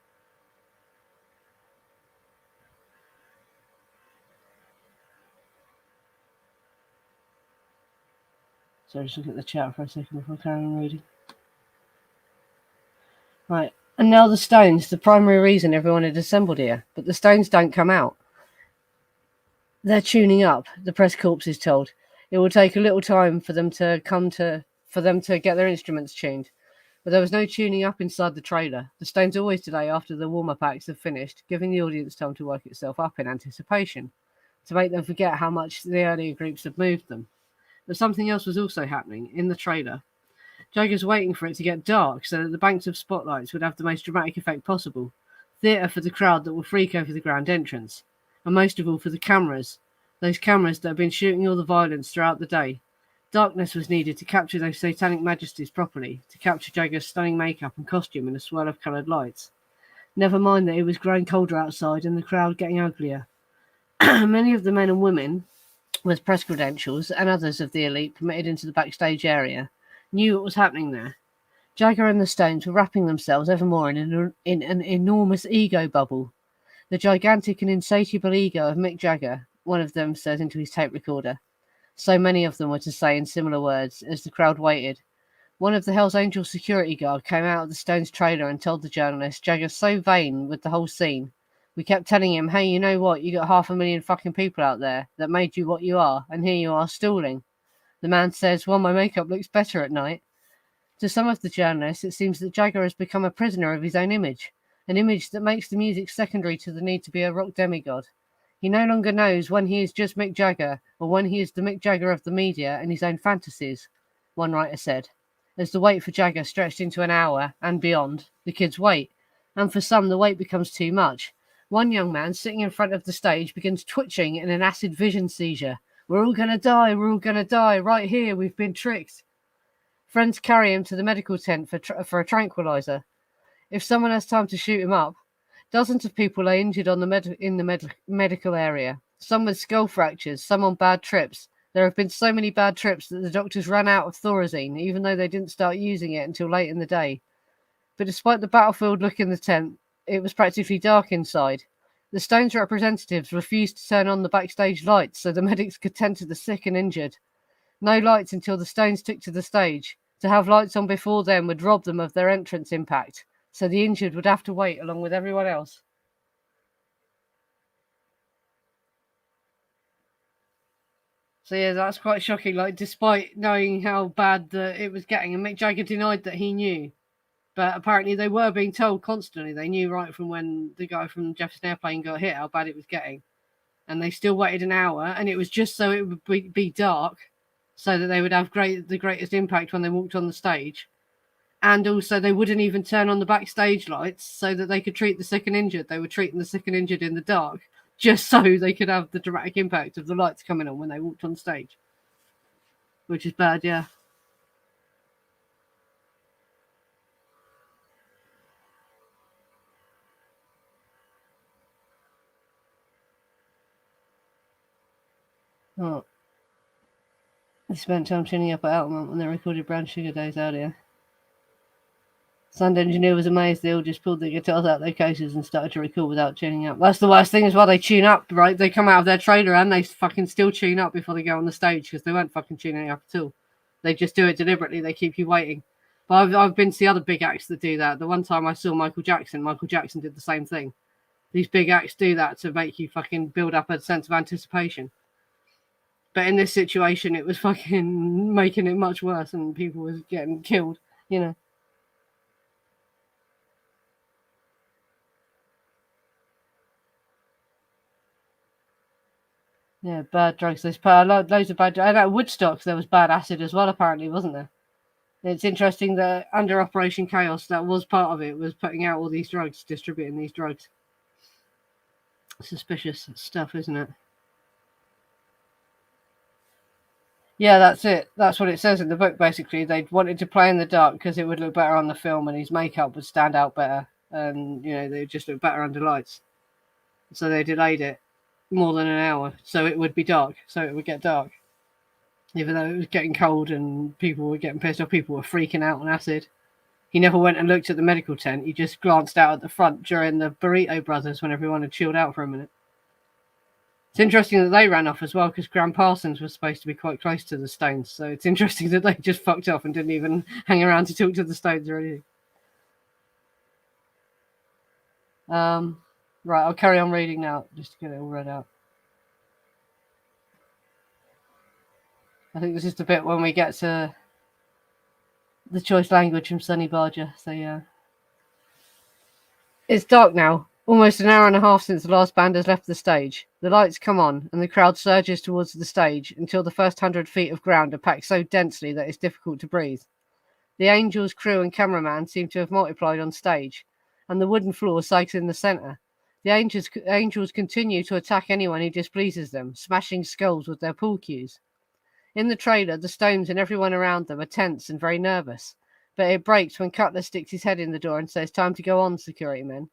So just look at the chat for a second before I carry on reading. Right. And now the stones, the primary reason everyone had assembled here. But the stones don't come out. They're tuning up, the press corps is told. It will take a little time for them to get their instruments tuned. But there was no tuning up inside the trailer. The stones always delay after the warm-up acts have finished, giving the audience time to work itself up in anticipation, to make them forget how much the earlier groups had moved them. But something else was also happening in the trailer. Jagger's waiting for it to get dark so that the banks of spotlights would have the most dramatic effect possible. Theatre for the crowd that will freak over the grand entrance. And most of all for the cameras. Those cameras that have been shooting all the violence throughout the day. Darkness was needed to capture those satanic majesties properly, to capture Jagger's stunning makeup and costume in a swirl of coloured lights. Never mind that it was growing colder outside and the crowd getting uglier. Many of the men and women with press credentials and others of the elite permitted into the backstage area knew what was happening there. Jagger and the Stones were wrapping themselves ever more in an enormous ego bubble. The gigantic and insatiable ego of Mick Jagger, one of them says into his tape recorder. So many of them were to say in similar words as the crowd waited. One of the Hells Angels security guard came out of the Stones trailer and told the journalist, Jagger's so vain with the whole scene. We kept telling him, hey, you know what, you got 500,000 fucking people out there that made you what you are, and here you are stalling. The man says, well, my makeup looks better at night. To some of the journalists, it seems that Jagger has become a prisoner of his own image, an image that makes the music secondary to the need to be a rock demigod. He no longer knows when he is just Mick Jagger, or when he is the Mick Jagger of the media and his own fantasies, one writer said. As the wait for Jagger stretched into an hour and beyond, the kids wait, and for some the wait becomes too much. One young man sitting in front of the stage begins twitching in an acid vision seizure. We're all going to die, right here, we've been tricked. Friends carry him to the medical tent for a tranquilizer. If someone has time to shoot him up, dozens of people are injured in the medical area, some with skull fractures, some on bad trips. There have been so many bad trips that the doctors ran out of Thorazine, even though they didn't start using it until late in the day. But despite the battlefield look in the tent, it was practically dark inside. The Stones representatives refused to turn on the backstage lights so the medics could tend to the sick and injured. No lights until the Stones took to the stage. To have lights on before then would rob them of their entrance impact, so the injured would have to wait along with everyone else. So yeah, that's quite shocking, like, despite knowing how bad it was getting, and Mick Jagger denied that he knew. But apparently they were being told constantly. They knew right from when the guy from Jefferson Airplane got hit how bad it was getting. And they still waited an hour, and it was just so it would be dark, so that they would have the greatest impact when they walked on the stage. And also they wouldn't even turn on the backstage lights so that they could treat the sick and injured. They were treating the sick and injured in the dark, just so they could have the dramatic impact of the lights coming on when they walked on stage. Which is bad, yeah. Oh. They spent time tuning up at Altamont when they recorded Brown Sugar Days earlier. Sound engineer was amazed they all just pulled their guitars out their cases and started to record without tuning up. That's the worst thing is why they tune up, right? They come out of their trailer and they fucking still tune up before they go on the stage because they weren't fucking tuning up at all. They just do it deliberately. They keep you waiting. But I've been to the other big acts that do that. The one time I saw Michael Jackson did the same thing. These big acts do that to make you fucking build up a sense of anticipation. But in this situation, it was fucking making it much worse and people was getting killed, you know. Yeah, bad drugs. There's loads of bad drugs. And at Woodstock, there was bad acid as well, apparently, wasn't there? It's interesting that under Operation Chaos, that was part of it, was putting out all these drugs, distributing these drugs. Suspicious stuff, isn't it? Yeah, that's it. That's what it says in the book, basically. They wanted to play in the dark because it would look better on the film and his makeup would stand out better. And, you know, they would just look better under lights. So they delayed it more than an hour, so it would be dark, so it would get dark. Even though it was getting cold and people were getting pissed off, people were freaking out on acid. He never went and looked at the medical tent. He just glanced out at the front during the Burrito Brothers when everyone had chilled out for a minute. It's interesting that they ran off as well, because Graham Parsons was supposed to be quite close to the Stones. So it's interesting that they just fucked off and didn't even hang around to talk to the Stones or anything. Right, I'll carry on reading now, just to get it all read out. I think this is the bit when we get to the choice language from Sonny Barger. So yeah. It's dark now, almost an hour and a half since the last band has left the stage. The lights come on, and the crowd surges towards the stage until the first 100 feet of ground are packed so densely that it's difficult to breathe. The Angels' crew and cameraman seem to have multiplied on stage, and the wooden floor sags in the centre. The Angels continue to attack anyone who displeases them, smashing skulls with their pool cues. In the trailer, the Stones and everyone around them are tense and very nervous, but it breaks when Cutler sticks his head in the door and says, "Time to go on, security men."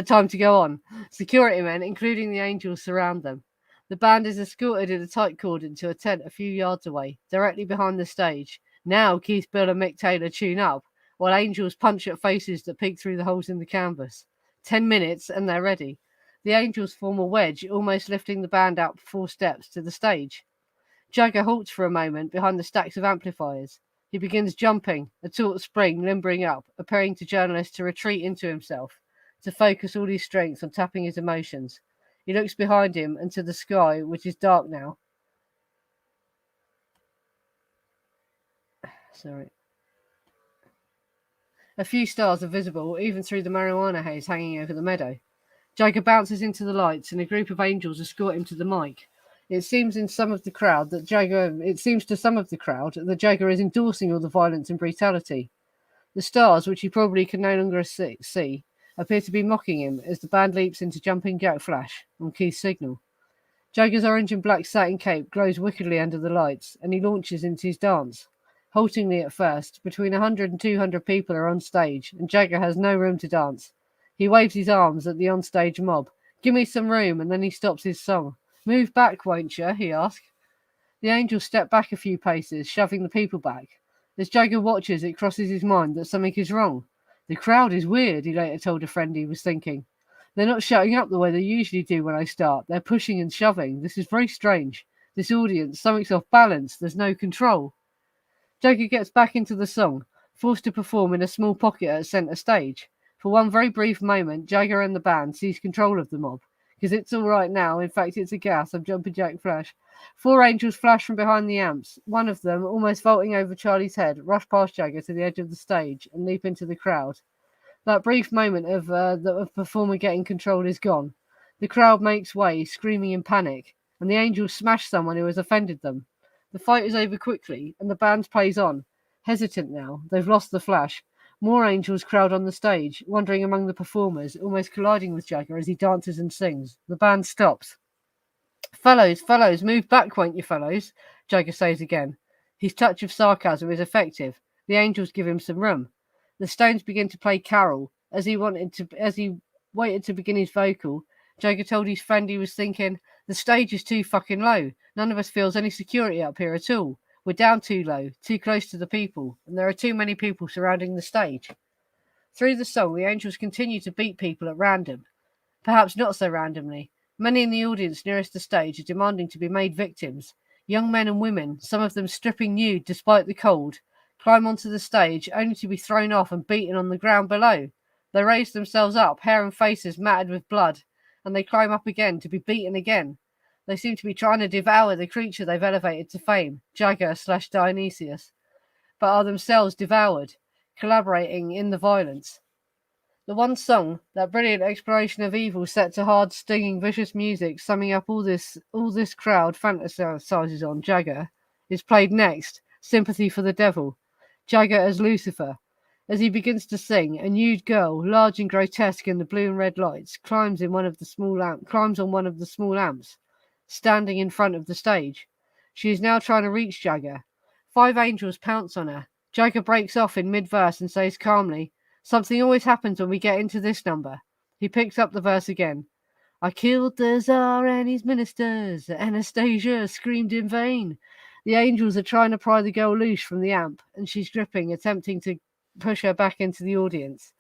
Time to go on. Security men, including the Angels, surround them. The band is escorted in a tight cordon to a tent a few yards away, directly behind the stage. Now Keith, Bill and Mick Taylor tune up, while Angels punch at faces that peek through the holes in the canvas. 10 minutes and they're ready. The Angels form a wedge, almost lifting the band out 4 steps to the stage. Jagger halts for a moment behind the stacks of amplifiers. He begins jumping, a taut spring limbering up, appearing to journalists to retreat into himself, to focus all his strength on tapping his emotions. He looks behind him and to the sky, which is dark now. A few stars are visible, even through the marijuana haze hanging over the meadow. Jagger bounces into the lights, and a group of Angels escort him to the mic. It seems to some of the crowd that Jagger is endorsing all the violence and brutality. The stars, which he probably can no longer see, appear to be mocking him as the band leaps into Jumping Jack Flash on Keith's signal. Jagger's orange and black satin cape glows wickedly under the lights, and he launches into his dance. Haltingly at first, between 100 and 200 people are on stage, and Jagger has no room to dance. He waves his arms at the onstage mob. "Give me some room," and then he stops his song. "Move back, won't you?" he asks. The Angels step back a few paces, shoving the people back. As Jagger watches, it crosses his mind that something is wrong. "The crowd is weird," he later told a friend he was thinking. "They're not shutting up the way they usually do when I start. They're pushing and shoving. This is very strange. This audience, something's off balance. There's no control." Jagger gets back into the song, forced to perform in a small pocket at centre stage. For one very brief moment, Jagger and the band seize control of the mob. "Because it's all right now. In fact, it's a gas. I'm Jumping Jack Flash." 4 Angels flash from behind the amps. One of them, almost vaulting over Charlie's head, rush past Jagger to the edge of the stage and leap into the crowd. That brief moment of the performer getting control is gone. The crowd makes way, screaming in panic, and the Angels smash someone who has offended them. The fight is over quickly, and the band plays on. Hesitant now, they've lost the flash. More Angels crowd on the stage, wandering among the performers, almost colliding with Jagger as he dances and sings. The band stops. Fellows, move back, won't you, fellows?" Jagger says again. His touch of sarcasm is effective. The Angels give him some room. The Stones begin to play Carol. As he waited to begin his vocal, Jagger told his friend he was thinking, "The stage is too fucking low. None of us feels any security up here at all. We're down too low, too close to the people, and there are too many people surrounding the stage." Through the song, the Angels continue to beat people at random. Perhaps not so randomly. Many in the audience nearest the stage are demanding to be made victims. Young men and women, some of them stripping nude despite the cold, climb onto the stage only to be thrown off and beaten on the ground below. They raise themselves up, hair and faces matted with blood, and they climb up again to be beaten again. They seem to be trying to devour the creature they've elevated to fame, Jagger/Dionysius, but are themselves devoured, collaborating in the violence. The one song, that brilliant exploration of evil set to hard, stinging, vicious music, summing up all this crowd fantasizes on Jagger, is played next, "Sympathy for the Devil." Jagger as Lucifer. As he begins to sing, a nude girl, large and grotesque in the blue and red lights, climbs on one of the small amps, standing in front of the stage. She is now trying to reach Jagger. 5 Angels pounce on her. Jagger breaks off in mid-verse and says calmly, "Something always happens when we get into this number." He picks up the verse again. "I killed the Tsar and his ministers. Anastasia screamed in vain." The Angels are trying to pry the girl loose from the amp, and she's gripping, attempting to push her back into the audience.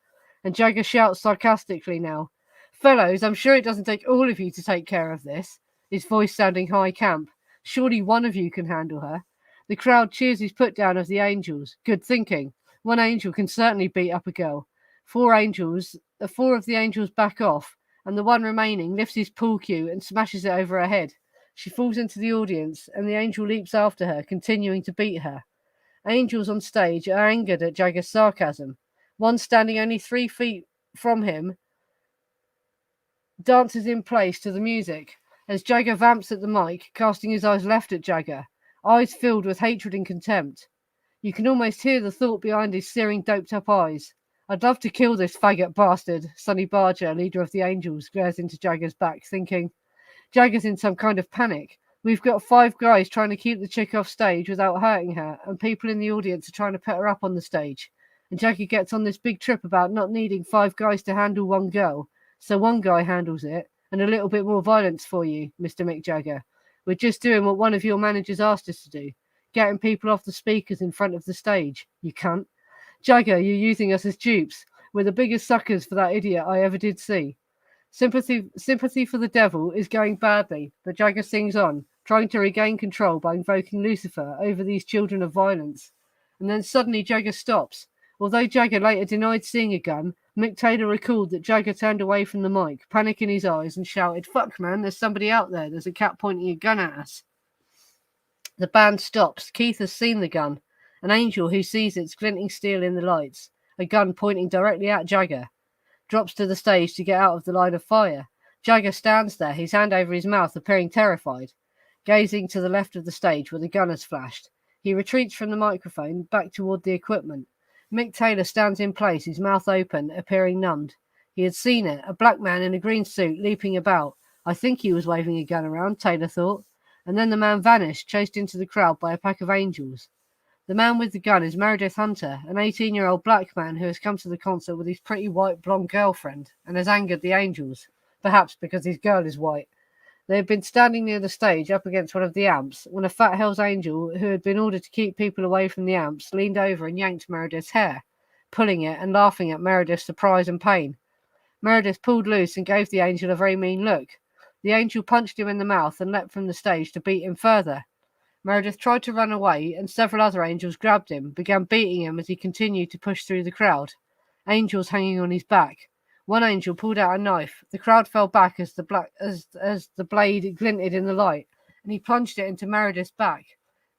And Jagger shouts sarcastically now, "Fellows, I'm sure it doesn't take all of you to take care of this." his voice sounding high camp. Surely one of you can handle her. The crowd cheers his put down of the angels. Good thinking. One angel can certainly beat up a girl. Four of the angels back off, and the one remaining lifts his pool cue and smashes it over her head. She falls into the audience, and the angel leaps after her, continuing to beat her. Angels on stage are angered at Jagger's sarcasm. One standing only 3 feet from him dances in place to the music as Jagger vamps at the mic, casting his eyes left at Jagger, eyes filled with hatred and contempt. You can almost hear the thought behind his searing, doped-up eyes. I'd love to kill this faggot bastard. Sonny Barger, leader of the Angels, glares into Jagger's back, thinking, Jagger's in some kind of panic. We've got 5 guys trying to keep the chick off stage without hurting her, and people in the audience are trying to put her up on the stage. And Jagger gets on this big trip about not needing 5 guys to handle one girl. So one guy handles it, and a little bit more violence for you, Mr. Mick Jagger. We're just doing what one of your managers asked us to do, getting people off the speakers in front of the stage, you cunt. Jagger, you're using us as dupes. We're the biggest suckers for that idiot I ever did see. Sympathy for the devil is going badly, but Jagger sings on, trying to regain control by invoking Lucifer over these children of violence. And then suddenly Jagger stops. Although Jagger later denied seeing a gun, Mick Taylor recalled that Jagger turned away from the mic, panic in his eyes, and shouted, Fuck, man, there's somebody out there. There's a cat pointing a gun at us. The band stops. Keith has seen the gun. An angel who sees its glinting steel in the lights. A gun pointing directly at Jagger. Drops to the stage to get out of the line of fire. Jagger stands there, his hand over his mouth, appearing terrified, gazing to the left of the stage where the gun has flashed. He retreats from the microphone, back toward the equipment. Mick Taylor stands in place, his mouth open, appearing numbed. He had seen it, a black man in a green suit leaping about. I think he was waving a gun around, Taylor thought. And then the man vanished, chased into the crowd by a pack of angels. The man with the gun is Meredith Hunter, an 18-year-old black man who has come to the concert with his pretty white blonde girlfriend and has angered the angels, perhaps because his girl is white. They had been standing near the stage up against one of the amps when a fat Hells Angel, who had been ordered to keep people away from the amps, leaned over and yanked Meredith's hair, pulling it and laughing at Meredith's surprise and pain. Meredith pulled loose and gave the angel a very mean look. The angel punched him in the mouth and leapt from the stage to beat him further. Meredith tried to run away, and several other angels grabbed him, began beating him as he continued to push through the crowd. Angels hanging on his back. One angel pulled out a knife. The crowd fell back as the blade glinted in the light, and he plunged it into Meredith's back.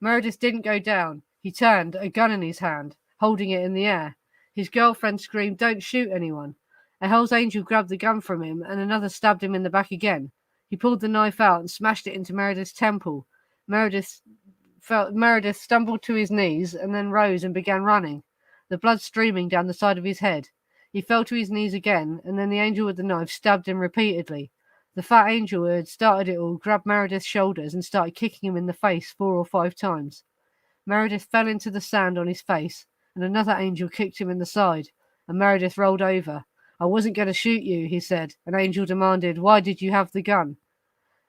Meredith didn't go down. He turned, a gun in his hand, holding it in the air. His girlfriend screamed, Don't shoot anyone. A Hells Angel grabbed the gun from him, and another stabbed him in the back again. He pulled the knife out and smashed it into Meredith's temple. Meredith stumbled to his knees and then rose and began running, the blood streaming down the side of his head. He fell to his knees again, and then the angel with the knife stabbed him repeatedly. The fat angel who had started it all grabbed Meredith's shoulders and started kicking him in the face 4 or 5 times. Meredith fell into the sand on his face, and another angel kicked him in the side, and Meredith rolled over. I wasn't going to shoot you, he said. An angel demanded, Why did you have the gun?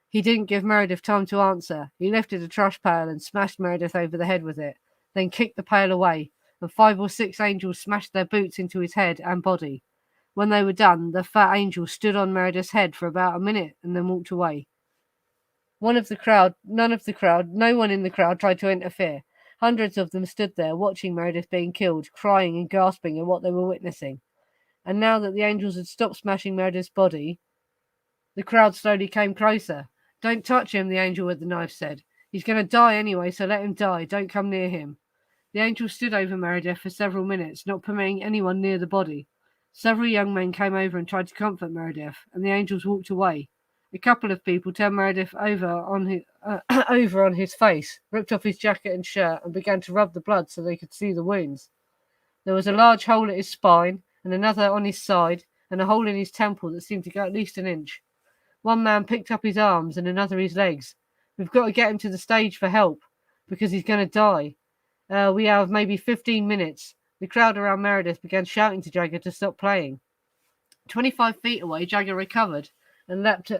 He didn't give Meredith time to answer. He lifted a trash pail and smashed Meredith over the head with it, then kicked the pail away, and 5 or 6 angels smashed their boots into his head and body. When they were done, the fat angel stood on Meredith's head for about a minute and then walked away. No one in the crowd tried to interfere. Hundreds of them stood there watching Meredith being killed, crying and gasping at what they were witnessing. And now that the angels had stopped smashing Meredith's body, the crowd slowly came closer. Don't touch him, the angel with the knife said. He's going to die anyway, so let him die. Don't come near him. The angel stood over Meredith for several minutes, not permitting anyone near the body. Several young men came over and tried to comfort Meredith, and the angels walked away. A couple of people turned Meredith over on his face, ripped off his jacket and shirt, and began to rub the blood so they could see the wounds. There was a large hole at his spine, and another on his side, and a hole in his temple that seemed to go at least an inch. One man picked up his arms and another his legs. We've got to get him to the stage for help, because he's going to die. We have maybe 15 minutes. The crowd around Meredith began shouting to Jagger to stop playing. 25 feet away, Jagger recovered and leapt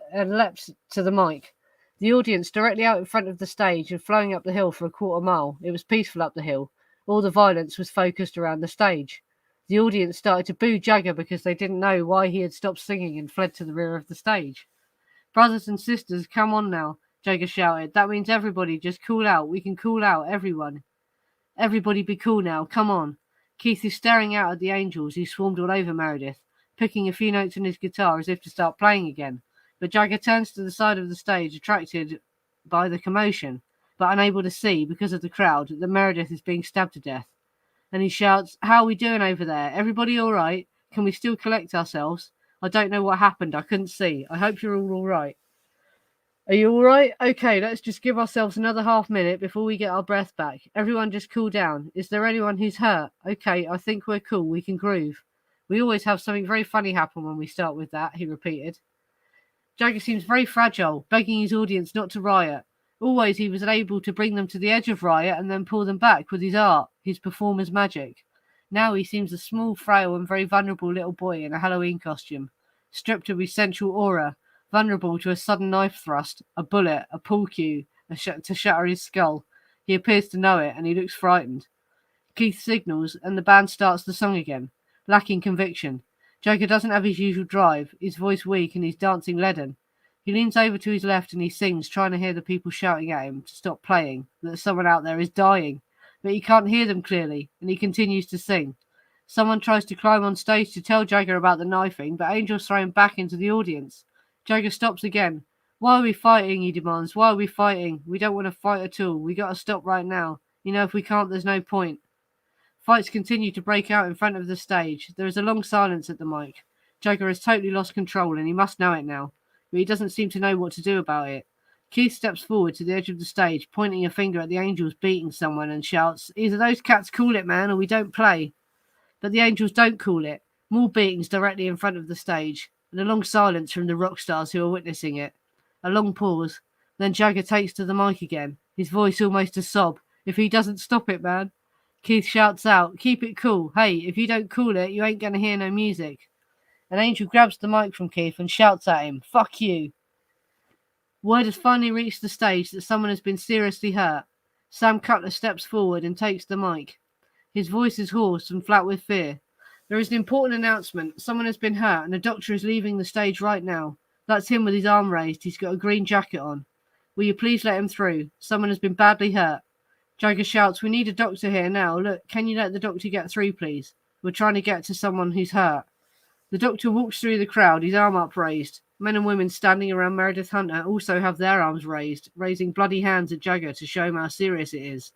to the mic. The audience directly out in front of the stage and flowing up the hill for a quarter mile. It was peaceful up the hill. All the violence was focused around the stage. The audience started to boo Jagger because they didn't know why he had stopped singing and fled to the rear of the stage. Brothers and sisters, come on now, Jagger shouted. That means everybody, just cool out. We can cool out, everyone. Everybody be cool now, come on. Keith is staring out at the angels who swarmed all over Meredith, picking a few notes on his guitar as if to start playing again. But Jagger turns to the side of the stage, attracted by the commotion, but unable to see, because of the crowd, that Meredith is being stabbed to death. And he shouts, "How are we doing over there? Everybody all right? Can we still collect ourselves? I don't know what happened. I couldn't see. I hope you're all right." "Are you all right? Okay, let's just give ourselves another half minute before we get our breath back. Everyone just cool down. Is there anyone who's hurt? Okay, I think we're cool. We can groove. We always have something very funny happen when we start with that," he repeated. Jagger seems very fragile, begging his audience not to riot. Always he was able to bring them to the edge of riot and then pull them back with his art, his performer's magic. Now he seems a small, frail, and very vulnerable little boy in a Halloween costume, stripped of his central aura, vulnerable to a sudden knife thrust, a bullet, a pull cue, to shatter his skull. He appears to know it, and he looks frightened. Keith signals, and the band starts the song again, lacking conviction. Jagger doesn't have his usual drive, his voice weak and his dancing leaden. He leans over to his left and he sings, trying to hear the people shouting at him to stop playing, that someone out there is dying. But he can't hear them clearly, and he continues to sing. Someone tries to climb on stage to tell Jagger about the knifing, but Angels throw him back into the audience. Jagger stops again. "Why are we fighting?" he demands. "Why are we fighting? We don't want to fight at all. We got to stop right now. You know, if we can't, there's no point." Fights continue to break out in front of the stage. There is a long silence at the mic. Jagger has totally lost control, and he must know it now, but he doesn't seem to know what to do about it. Keith steps forward to the edge of the stage, pointing a finger at the Angels beating someone, and shouts, "Either those cats call it, man, or we don't play." But the Angels don't call it. More beatings directly in front of the stage, and a long silence from the rock stars who are witnessing it. A long pause. Then Jagger takes to the mic again, his voice almost a sob. "If he doesn't stop it, man." Keith shouts out, "Keep it cool. Hey, if you don't cool it, you ain't gonna hear no music." An Angel grabs the mic from Keith and shouts at him, "Fuck you." Word has finally reached the stage that someone has been seriously hurt. Sam Cutler steps forward and takes the mic. His voice is hoarse and flat with fear. "There is an important announcement. Someone has been hurt and a doctor is leaving the stage right now. That's him with his arm raised. He's got a green jacket on. Will you please let him through? Someone has been badly hurt." Jagger shouts, "We need a doctor here now. Look, can you let the doctor get through, please? We're trying to get to someone who's hurt." The doctor walks through the crowd, his arm upraised. Men and women standing around Meredith Hunter also have their arms raised, raising bloody hands at Jagger to show him how serious it is.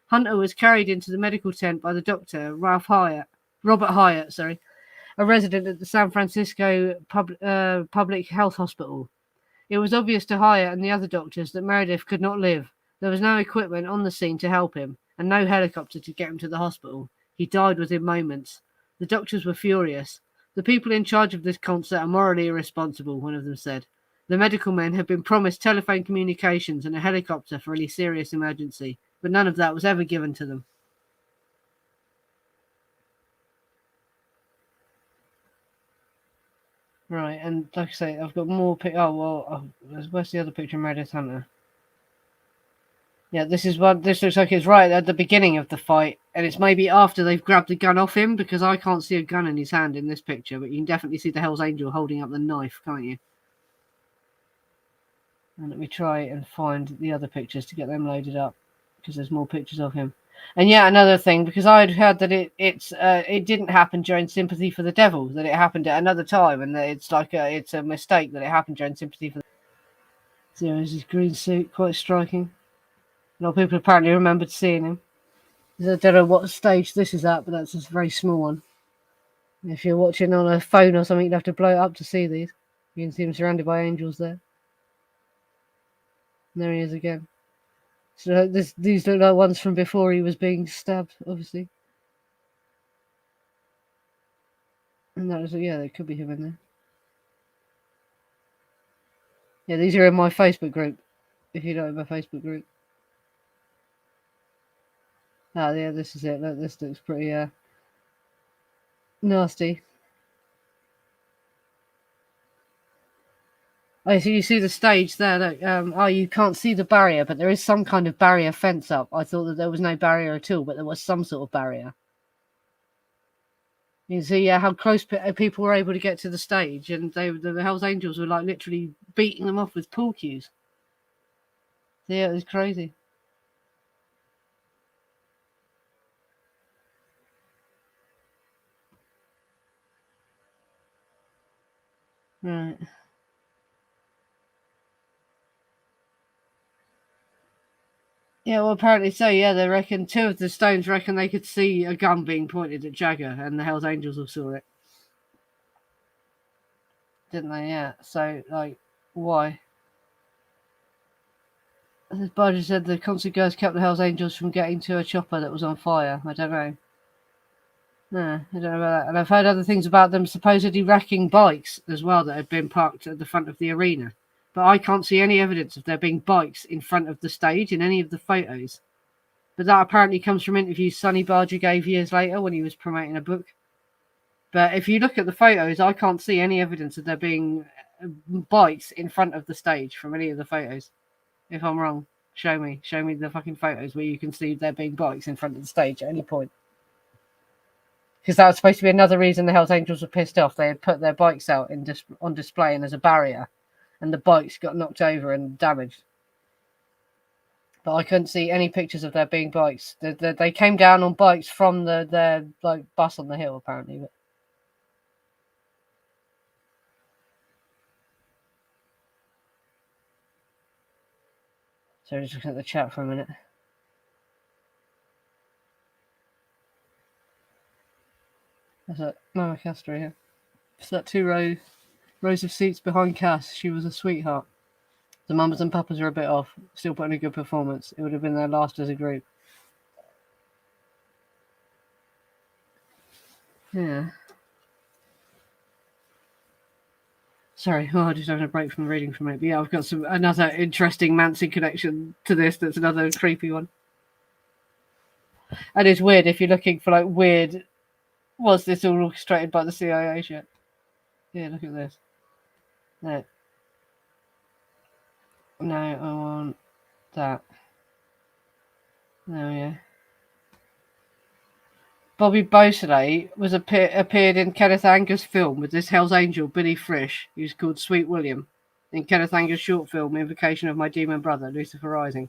Hunter was carried into the medical tent by the doctor, Robert Hyatt, a resident at the San Francisco Public Health Hospital. It was obvious to Hyatt and the other doctors that Meredith could not live. There was no equipment on the scene to help him, and no helicopter to get him to the hospital. He died within moments. The doctors were furious. "The people in charge of this concert are morally irresponsible," one of them said. "The medical men had been promised telephone communications and a helicopter for any serious emergency, but none of that was ever given to them." Right, and like I say, I've got more where's the other picture of Meredith Hunter? Yeah, this looks like it's right at the beginning of the fight, and it's maybe after they've grabbed the gun off him, because I can't see a gun in his hand in this picture, but you can definitely see the Hell's Angel holding up the knife, can't you? And let me try and find the other pictures to get them loaded up, because there's more pictures of him. And yeah, another thing, because I'd heard that it didn't happen during Sympathy for the Devil, that it happened at another time, and that it's a mistake that it happened during Sympathy for the Devil. So there's his green suit, quite striking. A lot of people apparently remembered seeing him. I don't know what stage this is at, but that's a very small one. If you're watching on a phone or something, you'd have to blow it up to see these. You can see him surrounded by angels there. And there he is again. So these look like ones from before he was being stabbed, obviously. And that was, yeah, there could be him in there. Yeah, these are in my Facebook group, if you know my Facebook group. Ah, yeah, this is it. Look, this looks pretty nasty. Oh, so you see the stage there. Look, you can't see the barrier, but there is some kind of barrier fence up. I thought that there was no barrier at all, but there was some sort of barrier. You can see how close people were able to get to the stage, and the Hell's Angels were like literally beating them off with pool cues. Yeah, it was crazy. Right. Yeah, well, apparently so. Yeah, they reckon 2 of the stones reckon they could see a gun being pointed at Jagger, and the Hell's Angels all saw it, didn't they? Yeah. So, like, why? As Barger said, the concert goers kept the Hell's Angels from getting to a chopper that was on fire. I don't know. No, I don't know about that. And I've heard other things about them supposedly wrecking bikes as well that had been parked at the front of the arena. But I can't see any evidence of there being bikes in front of the stage in any of the photos. But that apparently comes from interviews Sonny Barger gave years later when he was promoting a book. But if you look at the photos, I can't see any evidence of there being bikes in front of the stage from any of the photos. If I'm wrong, show me the fucking photos where you can see there being bikes in front of the stage at any point. Because that was supposed to be another reason the Hells Angels were pissed off. They had put their bikes out on display and as a barrier, and the bikes got knocked over and damaged. But I couldn't see any pictures of there being bikes. They came down on bikes from their like bus on the hill, apparently. But... So just looking at the chat for a minute. There's a Mama Castor here. It's that 2 rows of seats behind Cass. She was a sweetheart. The mamas and papas are a bit off. Still putting a good performance. It would have been their last as a group. Yeah. Sorry, I just having a break from reading from it. But yeah, I've got another interesting Manson connection to this. That's another creepy one. And it's weird if you're looking for like weird. Was this all orchestrated by the CIA shit? Yeah, look at this. No, I want that. Oh yeah. Bobby Beausoleil was appeared in Kenneth Angers' film with this Hell's Angel, Billy Frisch, who's called Sweet William, in Kenneth Angers' short film, Invocation of My Demon Brother, Lucifer Rising.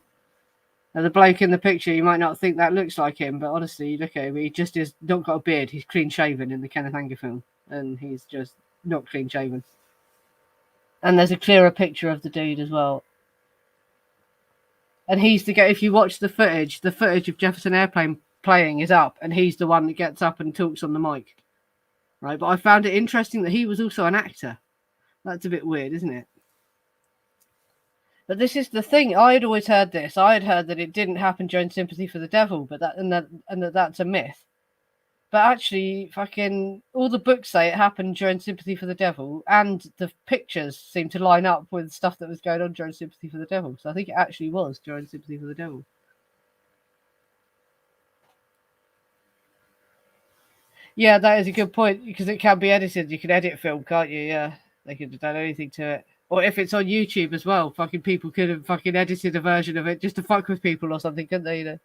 Now, the bloke in the picture, you might not think that looks like him, but honestly, you look at him, he just is not got a beard. He's clean shaven in the Kenneth Anger film, and he's just not clean shaven. And there's a clearer picture of the dude as well. And he's the guy, if you watch the footage of Jefferson Airplane playing is up, and he's the one that gets up and talks on the mic. Right, but I found it interesting that he was also an actor. That's a bit weird, isn't it? But this is the thing. I had always heard this. I had heard that it didn't happen during Sympathy for the Devil, but that's a myth. But actually, fucking all the books say it happened during Sympathy for the Devil, and the pictures seem to line up with stuff that was going on during Sympathy for the Devil. So I think it actually was during Sympathy for the Devil. Yeah, that is a good point, because it can be edited. You can edit film, can't you? Yeah, they could have done anything to it. Or if it's on YouTube as well, fucking people could have fucking edited a version of it just to fuck with people or something, couldn't they? You know?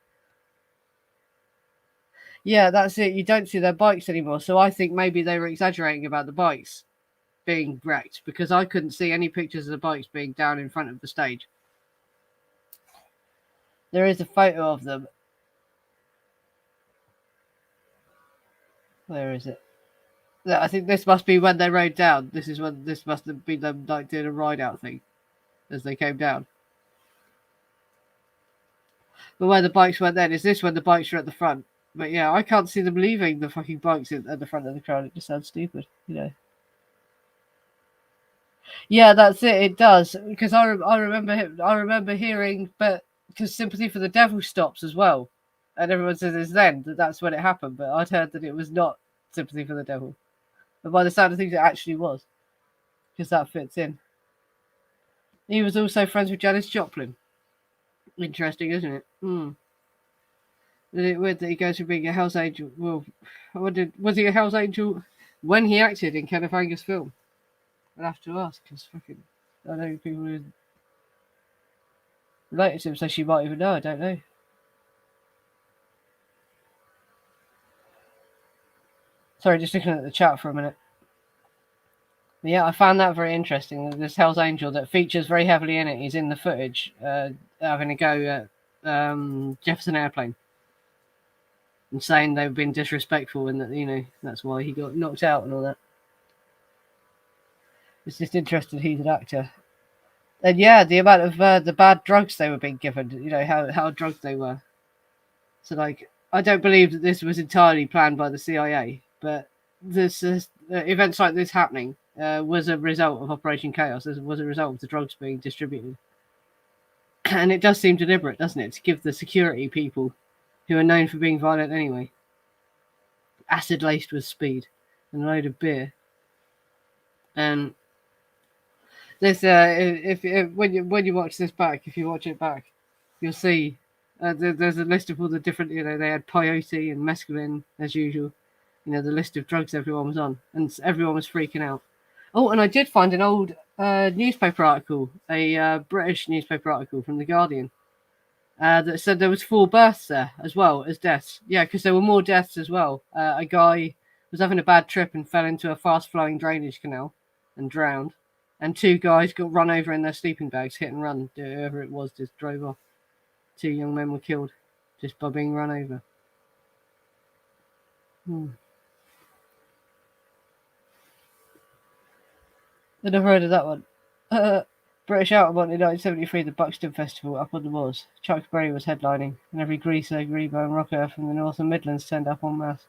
Yeah, that's it. You don't see their bikes anymore. So I think maybe they were exaggerating about the bikes being wrecked, because I couldn't see any pictures of the bikes being down in front of the stage. There is a photo of them. Where is it? I think this must be when they rode down. This must have been them like doing a ride out thing as they came down. But where the bikes went then, is this when the bikes are at the front? But yeah, I can't see them leaving the fucking bikes at the front of the crowd. It just sounds stupid, you know. Yeah, that's it. It does, because I remember hearing, but because Sympathy for the Devil stops as well, and everyone says it's then that's when it happened. But I'd heard that it was not Sympathy for the Devil, but by the sound of things, it actually was, because that fits in. He was also friends with Janis Joplin. Interesting, isn't it? Is it weird that he goes from being a Hell's Angel? Well, I wondered, was he a Hell's Angel when he acted in Kenneth Angers' film? I'd have to ask, because fucking, I know people who related to him, so she might even know. I don't know. Sorry, just looking at the chat for a minute. Yeah, I found that very interesting. This Hell's Angel that features very heavily in it is in the footage, having a go at Jefferson Airplane and saying they've been disrespectful and that, you know, that's why he got knocked out and all that. It's just interesting he's an actor. And yeah, the amount of the bad drugs they were being given, you know, how drugged they were. So, like, I don't believe that this was entirely planned by the CIA, but this events like this happening was a result of Operation Chaos. It was a result of the drugs being distributed. And it does seem deliberate, doesn't it, to give the security people, who are known for being violent anyway, acid laced with speed and a load of beer. And this, if when you watch this back, if you watch it back, you'll see there's a list of all the different. You know, they had peyote and mescaline as usual. You know, the list of drugs everyone was on, and everyone was freaking out. Oh, and I did find an old newspaper article, a British newspaper article from the Guardian, that said there was 4 births there as well as deaths. Yeah, because there were more deaths as well. A guy was having a bad trip and fell into a fast-flowing drainage canal and drowned. And 2 guys got run over in their sleeping bags, hit and run. Whoever it was just drove off. 2 young men were killed just by being run over. I never heard of that one. British Altamont in 1973, the Buxton Festival up on the moors. Chuck Berry was headlining, and every greaser, grebo, and rocker from the North and Midlands turned up en masse.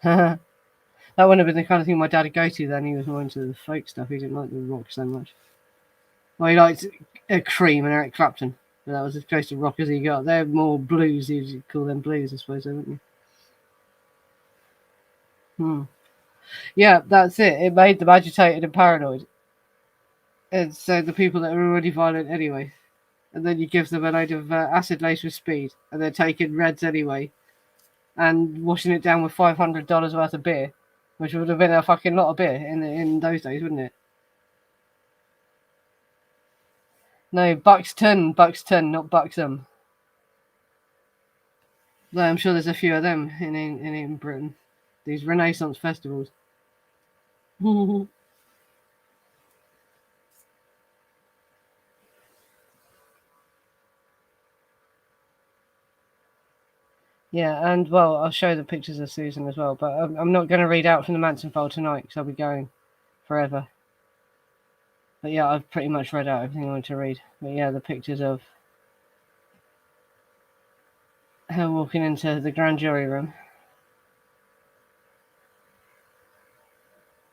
That wouldn't have been the kind of thing my dad would go to then. He was more into the folk stuff. He didn't like the rock so much. Well, he liked Cream and Eric Clapton, but that was as close to rock as he got. They're more blues. You'd call them blues, I suppose, wouldn't you? Yeah, that's it. It made them agitated and paranoid. And so the people that are already violent anyway. And then you give them a load of acid laced with speed, and they're taking reds anyway, and washing it down with $500 worth of beer, which would have been a fucking lot of beer in those days, wouldn't it? No, Buxton, not Buxom. Though I'm sure there's a few of them in Britain. These Renaissance festivals. Yeah, and well, I'll show the pictures of Susan as well, but I'm not going to read out from the Manson file tonight because I'll be going forever. But yeah, I've pretty much read out everything I wanted to read. But yeah, the pictures of her walking into the grand jury room.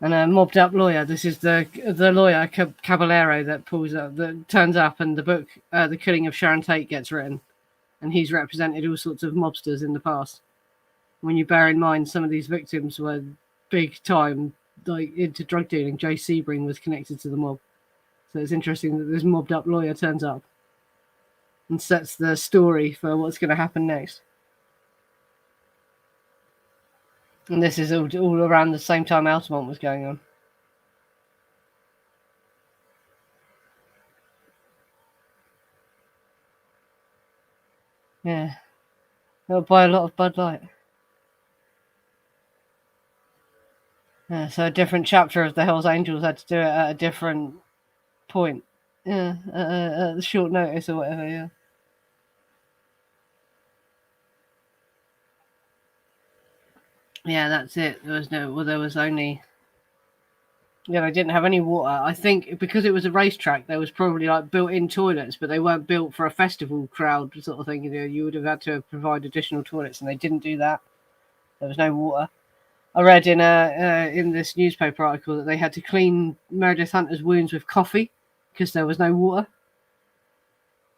And a mobbed up lawyer. This is the lawyer Caballero that turns up, and the book, The Killing of Sharon Tate, gets written, and he's represented all sorts of mobsters in the past. When you bear in mind some of these victims were big time, like into drug dealing. Jay Sebring was connected to the mob, so it's interesting that this mobbed up lawyer turns up and sets the story for what's going to happen next. And this is all around the same time Altamont was going on. Yeah. They'll buy a lot of Bud Light. Yeah, so a different chapter of the Hells Angels had to do it at a different point. Yeah, at short notice or whatever, yeah. Yeah, that's it. There was only... Yeah, they didn't have any water. I think because it was a racetrack, there was probably like built-in toilets, but they weren't built for a festival crowd sort of thing. You know, you would have had to provide additional toilets, and they didn't do that. There was no water. I read in this newspaper article that they had to clean Meredith Hunter's wounds with coffee because there was no water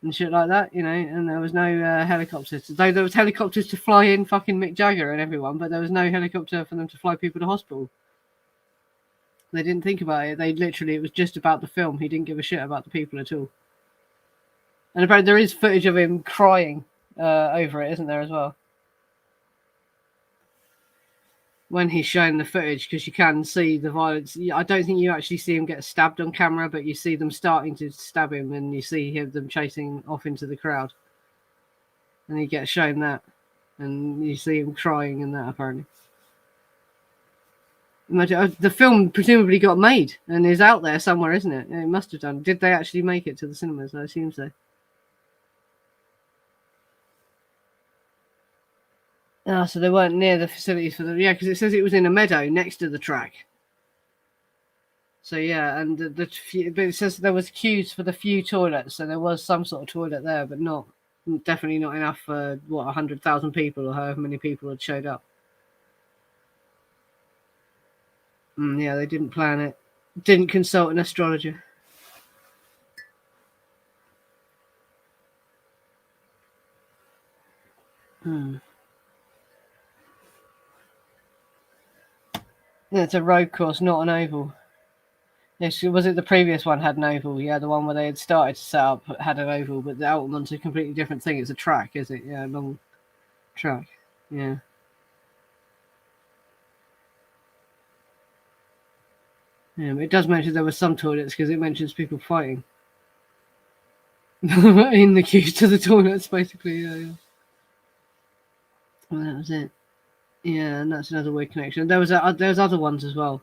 and shit like that, you know. And there was no helicopters. Though there was helicopters to fly in fucking Mick Jagger and everyone, but there was no helicopter for them to fly people to hospital. They didn't think about it. It was just about the film. He didn't give a shit about the people at all. And apparently there is footage of him crying over it, isn't there, as well? When he's showing the footage, because you can see the violence. I don't think you actually see him get stabbed on camera, but you see them starting to stab him, and you see them chasing off into the crowd. And he gets shown that. And you see him crying in that, apparently. Imagine, the film presumably got made and is out there somewhere, isn't it? It must have done. Did they actually make it to the cinemas? I assume so. Ah, so they weren't near the facilities for the because it says it was in a meadow next to the track. So yeah, and but it says there was queues for the few toilets, so there was some sort of toilet there, but definitely not enough for 100,000 people or however many people had showed up. Yeah, they didn't plan it. Didn't consult an astrologer. Yeah, it's a road course, not an oval. Yes, was it the previous one had an oval? Yeah, the one where they had started to set up had an oval, but the Altamont's a completely different thing. It's a track, is it? Yeah, a long track. Yeah. Yeah, but it does mention there were some toilets because it mentions people fighting in the queues to the toilets, basically. Yeah. Well, that was it. Yeah, and that's another weird connection. There was other ones as well.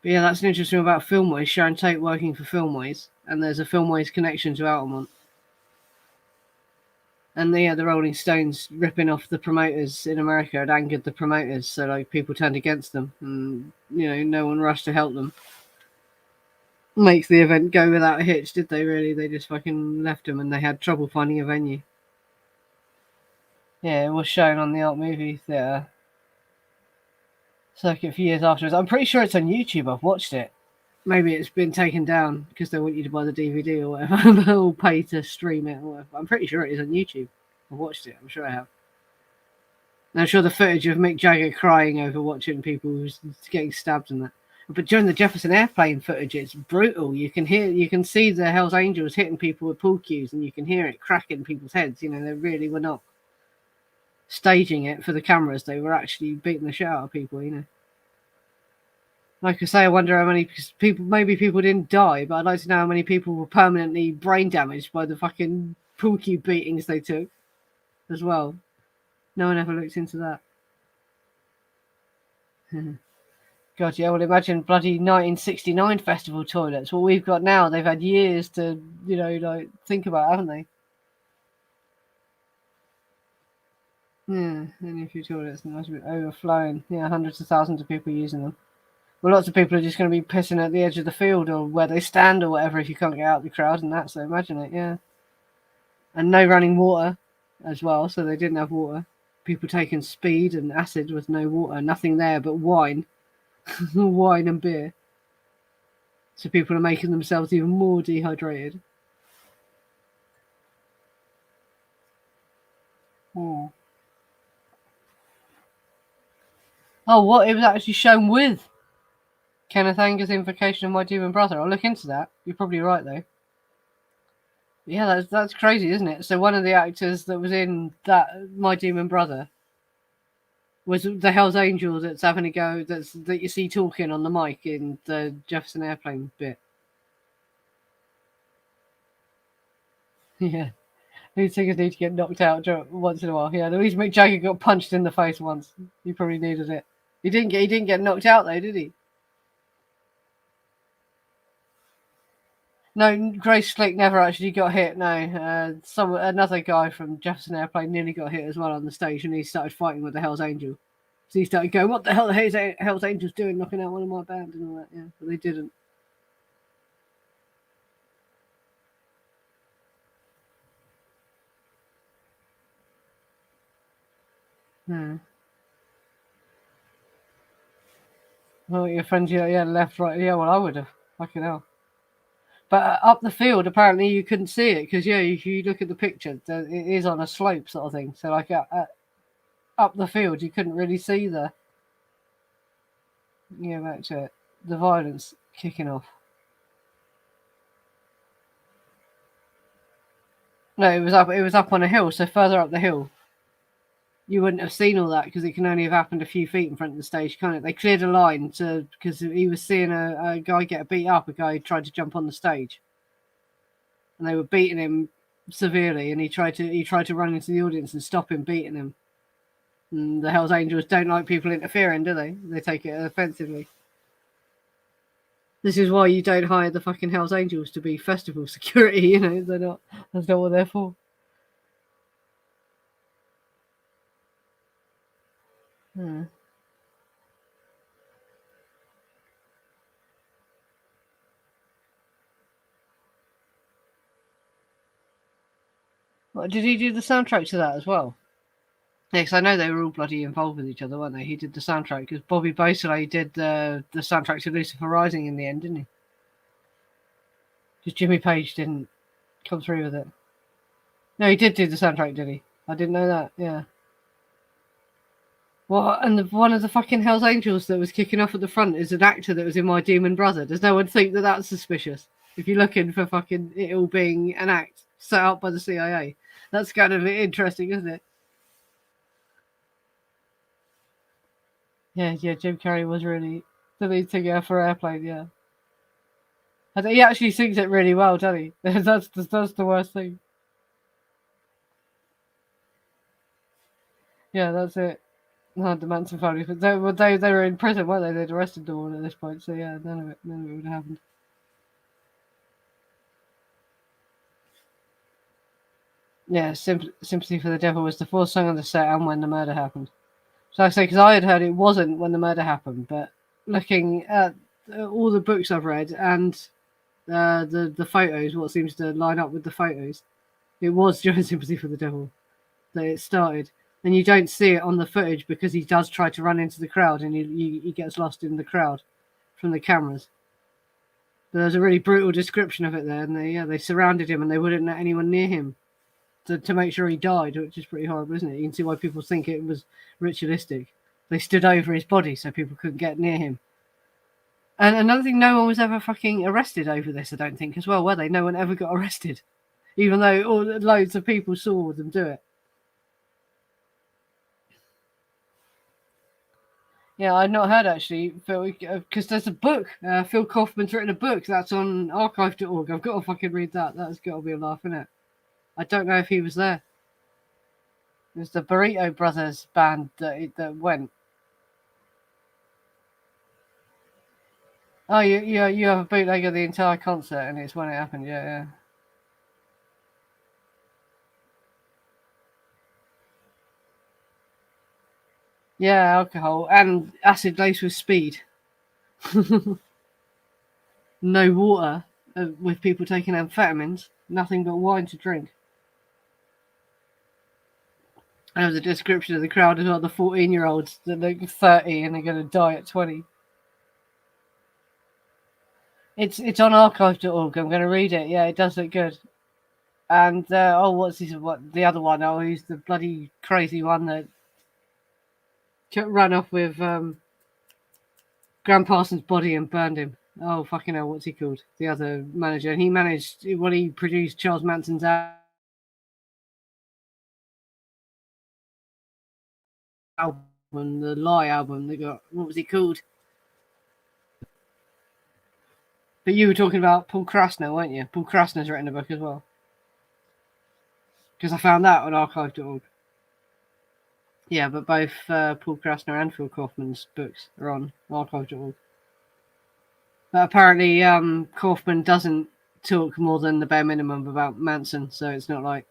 But yeah, that's an interesting about Filmways. Sharon Tate working for Filmways, and there's a Filmways connection to Altamont. And the Rolling Stones ripping off the promoters in America had angered the promoters, so like people turned against them, and no one rushed to help them. Makes the event go without a hitch, did they? Really? They just fucking left them, and they had trouble finding a venue. Yeah, it was shown on the Art Movie Theatre circuit for years afterwards. I'm pretty sure it's on YouTube. I've watched it. Maybe it's been taken down because they want you to buy the DVD or whatever, or pay to stream it or whatever. I'm pretty sure it is on YouTube. I've watched it. I'm sure I have. And I'm sure the footage of Mick Jagger crying over watching people who's getting stabbed and that. But during the Jefferson Airplane footage, it's brutal. You can see the Hells Angels hitting people with pool cues, and you can hear it cracking people's heads. They really were not staging it for the cameras. They were actually beating the shit out of people. Like I say, I wonder how many people, maybe people didn't die, but I'd like to know how many people were permanently brain damaged by the fucking pool cue beatings they took as well. No one ever looked into that. God, yeah, well, imagine bloody 1969 festival toilets. What we've got now, they've had years to, think about, haven't they? Yeah, only a few toilets and must be overflowing. Yeah, hundreds of thousands of people using them. Well, lots of people are just going to be pissing at the edge of the field or where they stand or whatever if you can't get out of the crowd and that. So imagine it, yeah. And no running water as well, so they didn't have water. People taking speed and acid with no water, nothing there but wine, wine and beer. So people are making themselves even more dehydrated. Oh, what? It was actually shown with Kenneth Angers' Invocation of My Demon Brother. I'll look into that. You're probably right, though. Yeah, that's crazy, isn't it? So one of the actors that was in that My Demon Brother was the Hell's Angel that's having a go, that you see talking on the mic in the Jefferson Airplane bit. Yeah. These singers need to get knocked out once in a while. Yeah, Louise Mick Jagger got punched in the face once. He probably needed it. He didn't get knocked out though, did he? No, Grace Slick never actually got hit. No, another guy from Jefferson Airplane nearly got hit as well on the stage, and he started fighting with the Hell's Angel. So he started going, "What the hell are Hell's Angels doing, knocking out one of my band and all that?" Yeah, but they didn't. Yeah. Well, your friends, yeah, left, right, yeah. Well, I would have. Fucking hell. But up the field, apparently you couldn't see it because if you look at the picture, it is on a slope sort of thing. So like up the field, you couldn't really see that's it, the violence kicking off. No, it was up. It was up on a hill, so further up the hill, you wouldn't have seen all that because it can only have happened a few feet in front of the stage, can't it? They cleared a line because he was seeing a guy get beat up. A guy tried to jump on the stage, and they were beating him severely. And he tried to run into the audience and stop him beating him. And the Hells Angels don't like people interfering, do they? They take it offensively. This is why you don't hire the fucking Hells Angels to be festival security, you know, they're not, that's not what they're for. Hmm. What, did he do the soundtrack to that as well? Yeah, because I know they were all bloody involved with each other, weren't they? He did the soundtrack because Bobby Beausoleil did the soundtrack to Lucifer Rising in the end, didn't he? Because Jimmy Page didn't come through with it. No, he did do the soundtrack, did he? I didn't know that. Yeah. Well, and one of the fucking Hell's Angels that was kicking off at the front is an actor that was in My Demon Brother. Does no one think that that's suspicious? If you're looking for fucking it all being an act set up by the CIA, that's kind of interesting, isn't it? Yeah, Jim Carrey was really the lead singer for Airplane, yeah. And he actually sings it really well, doesn't he? That's the worst thing. Yeah, that's it. No, the Manson family, but they were in prison, weren't they? They'd arrested them all at this point, so yeah, none of it would have happened. Yeah, Sympathy for the Devil was the fourth song on the set and when the murder happened. So I say, because I had heard it wasn't when the murder happened, but looking at all the books I've read and the photos, what seems to line up with the photos, it was during Sympathy for the Devil that it started. And you don't see it on the footage because he does try to run into the crowd and he gets lost in the crowd from the cameras. But there's a really brutal description of it there, and they surrounded him and they wouldn't let anyone near him to make sure he died, which is pretty horrible, isn't it? You can see why people think it was ritualistic. They stood over his body so people couldn't get near him. And another thing, no one was ever fucking arrested over this, I don't think, as well, were they? No one ever got arrested, even though loads of people saw them do it. Yeah, I'd not heard actually, because there's a book. Phil Kaufman's written a book that's on archive.org. I've got to fucking read that. That's got to be a laugh, isn't it? I don't know if he was there. It was the Burrito Brothers band that went. Oh, you have a bootleg of the entire concert, and it's when it happened. Yeah, yeah. Yeah, alcohol and acid laced with speed. No water, with people taking amphetamines. Nothing but wine to drink. And there was a description of the crowd as well. The 14-year-olds that look 30 and they're going to die at 20. It's on archive.org. I'm going to read it. Yeah, it does look good. And what's his what the other one? Oh, he's the bloody crazy one that ran off with Graham Parsons' body and burned him. Oh fucking hell! What's he called? The other manager, and he managed when he produced Charles Manson's album, the Lie album. They got what was he called? But you were talking about Paul Krasner, weren't you? Paul Krasner's written a book as well. Because I found that on archive.org. Yeah, but both Paul Krasner and Phil Kaufman's books are on archive.org. But apparently, Kaufman doesn't talk more than the bare minimum about Manson, so it's not like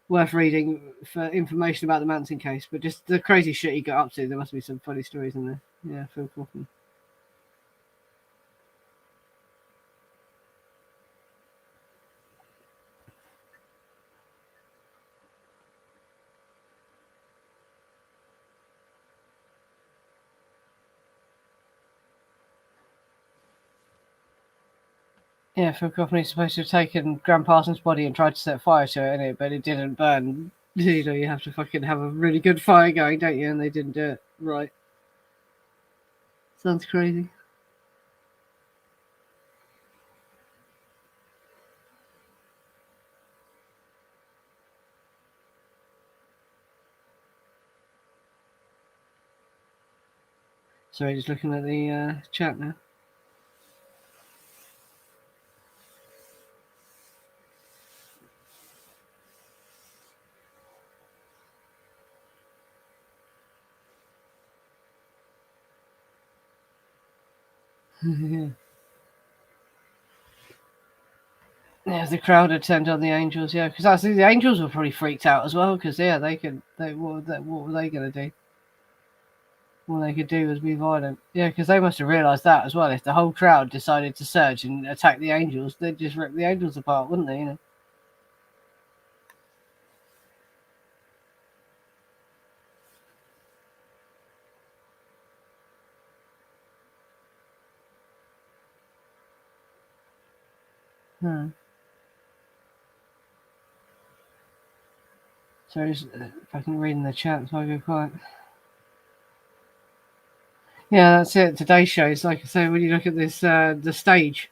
worth reading for information about the Manson case. But just the crazy shit he got up to. There must be some funny stories in there. Yeah, Phil Kaufman. Yeah, Phil Kaufman is supposed to have taken Graham Parsons' body and tried to set fire to it, innit? But it didn't burn. You know, you have to fucking have a really good fire going, don't you? And they didn't do it right. Sounds crazy. Sorry, just looking at the chat now. Yeah, the crowd had turned on the Angels, yeah, because I think the Angels were probably freaked out as well, because yeah, what were they going to do? All they could do was be violent. Yeah, because they must have realised that as well. If the whole crowd decided to surge and attack the Angels, they'd just rip the Angels apart, wouldn't they? You know. Hmm. So if I can read in the chat, so I go quiet. Yeah, that's it. Today's show is like I say, when you look at this, the stage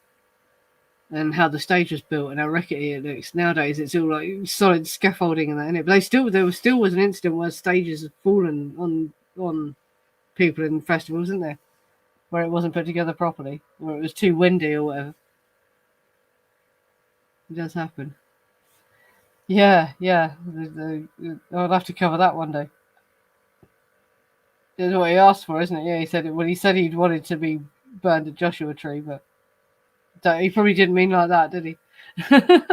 and how the stage was built and how rickety it looks. Nowadays, it's all like solid scaffolding and that in it. But there was an incident where stages had fallen on people in festivals, isn't there? Where it wasn't put together properly, or it was too windy or whatever. It does happen. Yeah, yeah. I'll have to cover that one day. That's what he asked for, isn't it? Yeah, he said it when he said he'd wanted to be burned at Joshua Tree, but he probably didn't mean like that, did he?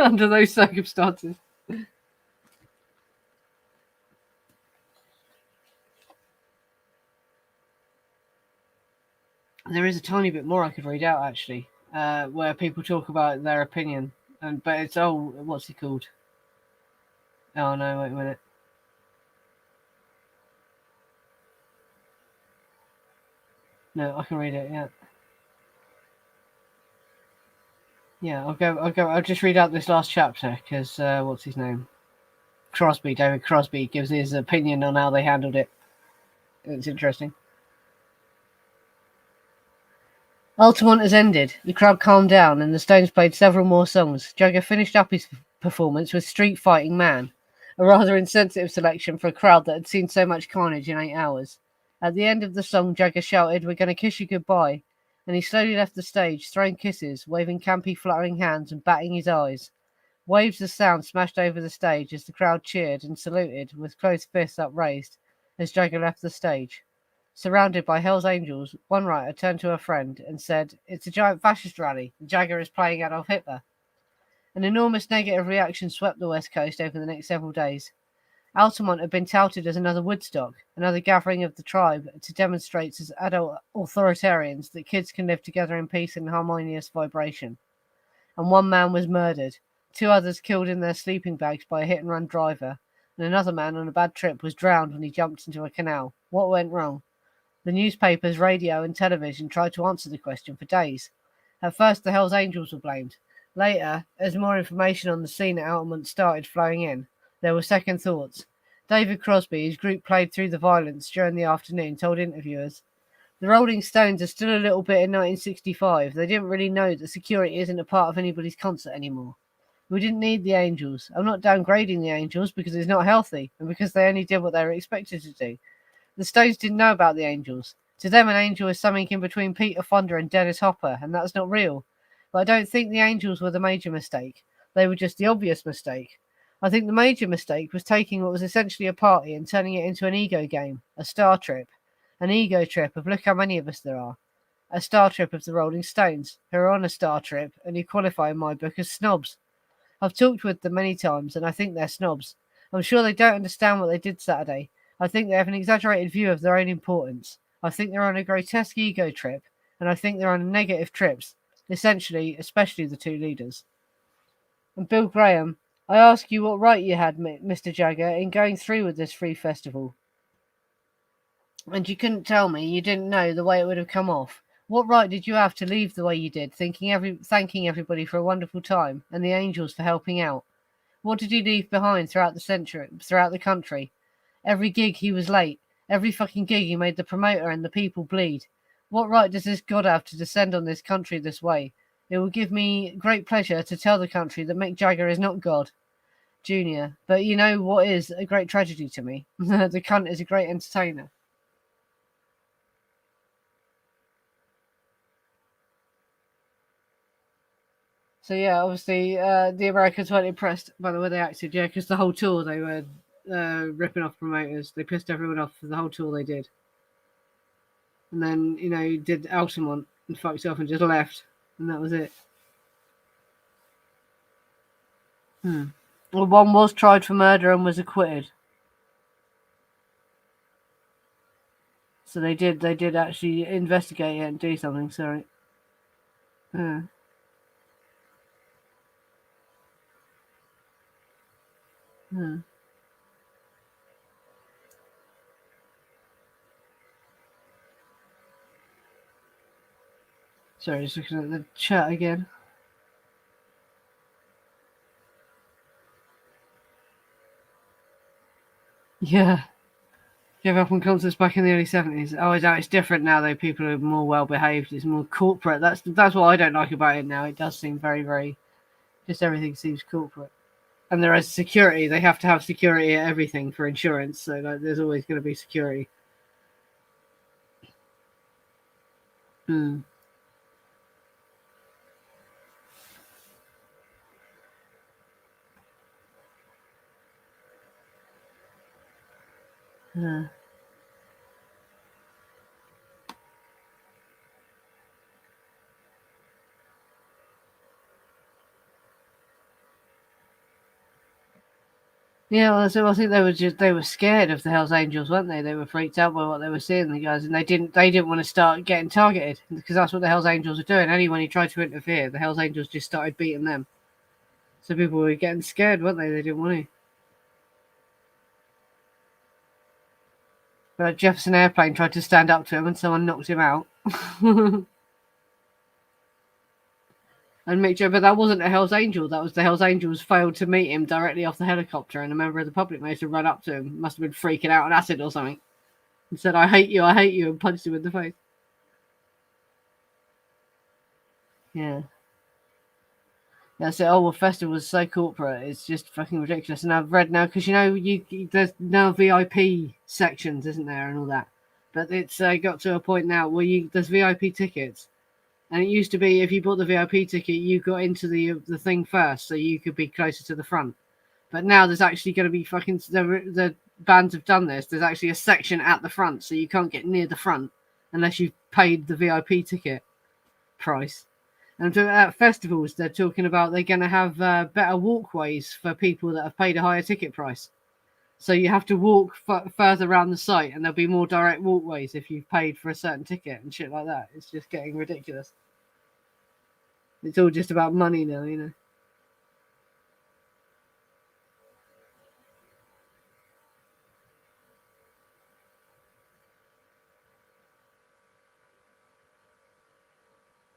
Under those circumstances. There is a tiny bit more I could read out actually, where people talk about their opinion, but it's what's he called? Oh no, wait a minute. No, I can read it. Yeah, yeah. I'll just read out this last chapter because what's his name? David Crosby gives his opinion on how they handled it. It's interesting. Altamont has ended. The crowd calmed down, and the Stones played several more songs. Jagger finished up his performance with Street Fighting Man, a rather insensitive selection for a crowd that had seen so much carnage in 8 hours. At the end of the song, Jagger shouted, "We're going to kiss you goodbye," and he slowly left the stage, throwing kisses, waving campy, fluttering hands, and batting his eyes. Waves of sound smashed over the stage as the crowd cheered and saluted, with closed fists upraised, as Jagger left the stage. Surrounded by Hell's Angels, one writer turned to a friend and said, "It's a giant fascist rally. Jagger is playing Adolf Hitler." An enormous negative reaction swept the West Coast over the next several days. Altamont had been touted as another Woodstock, another gathering of the tribe to demonstrate as adult authoritarians that kids can live together in peace and harmonious vibration. And one man was murdered, 2 others killed in their sleeping bags by a hit-and-run driver, and another man on a bad trip was drowned when he jumped into a canal. What went wrong? The newspapers, radio, and television tried to answer the question for days. At first, the Hells Angels were blamed. Later, as more information on the scene at Altamont started flowing in, there were second thoughts. David Crosby, whose group played through the violence during the afternoon, told interviewers, "The Rolling Stones are still a little bit in 1965. They didn't really know that security isn't a part of anybody's concert anymore. We didn't need the Angels. I'm not downgrading the Angels because it's not healthy and because they only did what they were expected to do. The Stones didn't know about the Angels. To them, an angel is something in between Peter Fonda and Dennis Hopper, and that's not real. But I don't think the Angels were the major mistake. They were just the obvious mistake. I think the major mistake was taking what was essentially a party and turning it into an ego game, a star trip. An ego trip of look how many of us there are. A star trip of the Rolling Stones, who are on a star trip and who qualify in my book as snobs. I've talked with them many times, and I think they're snobs. I'm sure they don't understand what they did Saturday. I think they have an exaggerated view of their own importance. I think they're on a grotesque ego trip, and I think they're on negative trips, essentially, especially the 2 leaders." And Bill Graham, "I ask you what right you had, Mr. Jagger, in going through with this free festival. And you couldn't tell me you didn't know the way it would have come off. What right did you have to leave the way you did, thanking everybody for a wonderful time, and the angels for helping out? What did he leave behind throughout the country? Every gig he was late. Every fucking gig he made the promoter and the people bleed. What right does this God have to descend on this country this way? It will give me great pleasure to tell the country that Mick Jagger is not God, Junior. But you know what is a great tragedy to me? The cunt is a great entertainer." So yeah, obviously the Americans weren't impressed by the way they acted, yeah, because the whole tour they were ripping off promoters. They pissed everyone off for the whole tour they did. And then, did Altamont. and fucked off and just left, and that was it. Well, one was tried for murder and was acquitted. So they did actually investigate it and do something. Sorry. Yeah. Yeah. Sorry, just looking at the chat again. Yeah. Gave up on concerts back in the early 70s. Oh, it's different now, though. People are more well behaved. It's more corporate. That's what I don't like about it now. It does seem very, very. Just everything seems corporate. And there is security. They have to have security at everything for insurance. So there's always going to be security. Hmm. Yeah. Yeah, well, so I think they were scared of the Hell's Angels, weren't they? They were freaked out by what they were seeing, the guys, and they didn't want to start getting targeted because that's what the Hell's Angels are doing. Anyone who tried to interfere, the Hell's Angels just started beating them. So people were getting scared, weren't they? They didn't want to. But Jefferson Airplane tried to stand up to him, and someone knocked him out. And Mick Jagger, but that wasn't a Hell's Angel. That was the Hell's Angels failed to meet him directly off the helicopter, and a member of the public managed to run up to him. Must have been freaking out on acid or something, and said, I hate you," and punched him in the face. Yeah. That's it. Oh, well, festival was so corporate. It's just fucking ridiculous. And I've read now because there's now VIP sections, isn't there, and all that. But it's got to a point now where there's VIP tickets, and it used to be if you bought the VIP ticket, you got into the thing first, so you could be closer to the front. But now there's actually going to be fucking the bands have done this. There's actually a section at the front, so you can't get near the front unless you've paid the VIP ticket price. And at festivals, they're talking about they're going to have better walkways for people that have paid a higher ticket price. So you have to walk further around the site, and there'll be more direct walkways if you've paid for a certain ticket and shit like that. It's just getting ridiculous. It's all just about money now, you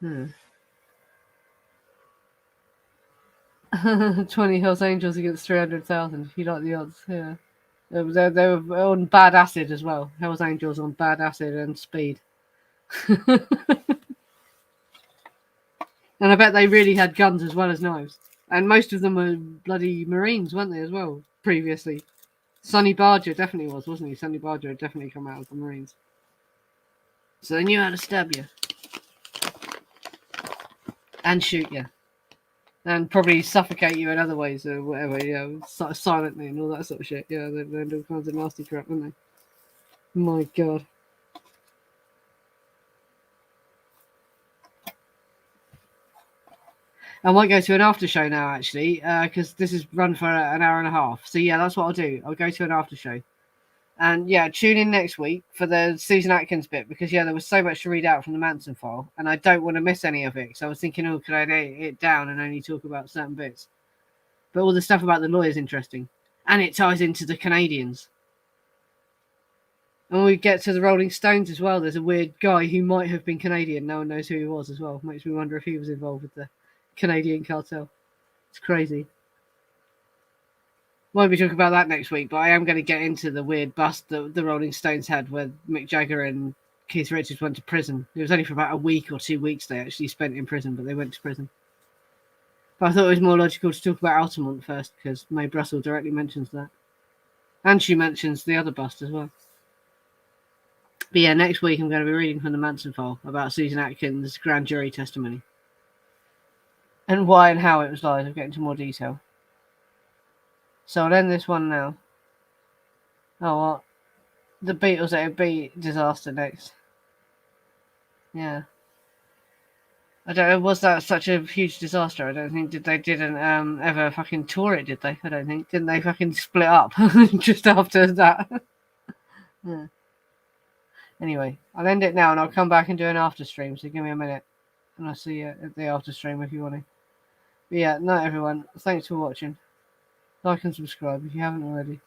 know. Hmm. 20 Hells Angels against 300,000. You like the odds, yeah. They were on bad acid as well. Hells Angels on bad acid and speed. And I bet they really had guns as well as knives. And most of them were bloody Marines, weren't they, as well, previously? Sonny Barger definitely was, wasn't he? Sonny Barger had definitely come out of the Marines. So they knew how to stab you. And shoot you. And probably suffocate you in other ways or whatever, silently and all that sort of shit. Yeah, they did all kinds of nasty crap, didn't they? My God. I might go to an after show now, actually, because this is run for an hour and a half. So, yeah, that's what I'll do. I'll go to an after show. And, yeah, tune in next week for the Susan Atkin bit, because, yeah, there was so much to read out from the Manson file, and I don't want to miss any of it. So I was thinking, could I edit it down and only talk about certain bits? But all the stuff about the lawyer is interesting. And it ties into the Canadians. And when we get to the Rolling Stones as well, there's a weird guy who might have been Canadian. No one knows who he was as well. Makes me wonder if he was involved with the Canadian cartel. It's crazy. Won't be talking about that next week, but I am going to get into the weird bust that the Rolling Stones had where Mick Jagger and Keith Richards went to prison. It was only for about a week or 2 weeks they actually spent in prison, but they went to prison. But I thought it was more logical to talk about Altamont first because Mae Brussell directly mentions that. And she mentions the other bust as well. But yeah, next week I'm going to be reading from the Manson file about Susan Atkin's grand jury testimony. And why and how it was lied. I'll get into more detail. So I'll end this one now. Oh, what? The Beatles at a beat disaster next. Yeah. I don't know. Was that such a huge disaster? I don't think they didn't ever fucking tour it, did they? I don't think. Didn't they fucking split up just after that? Yeah. Anyway, I'll end it now and I'll come back and do an after stream. So give me a minute, and I'll see you at the after stream if you want to. But yeah, night everyone. Thanks for watching. Like and subscribe if you haven't already.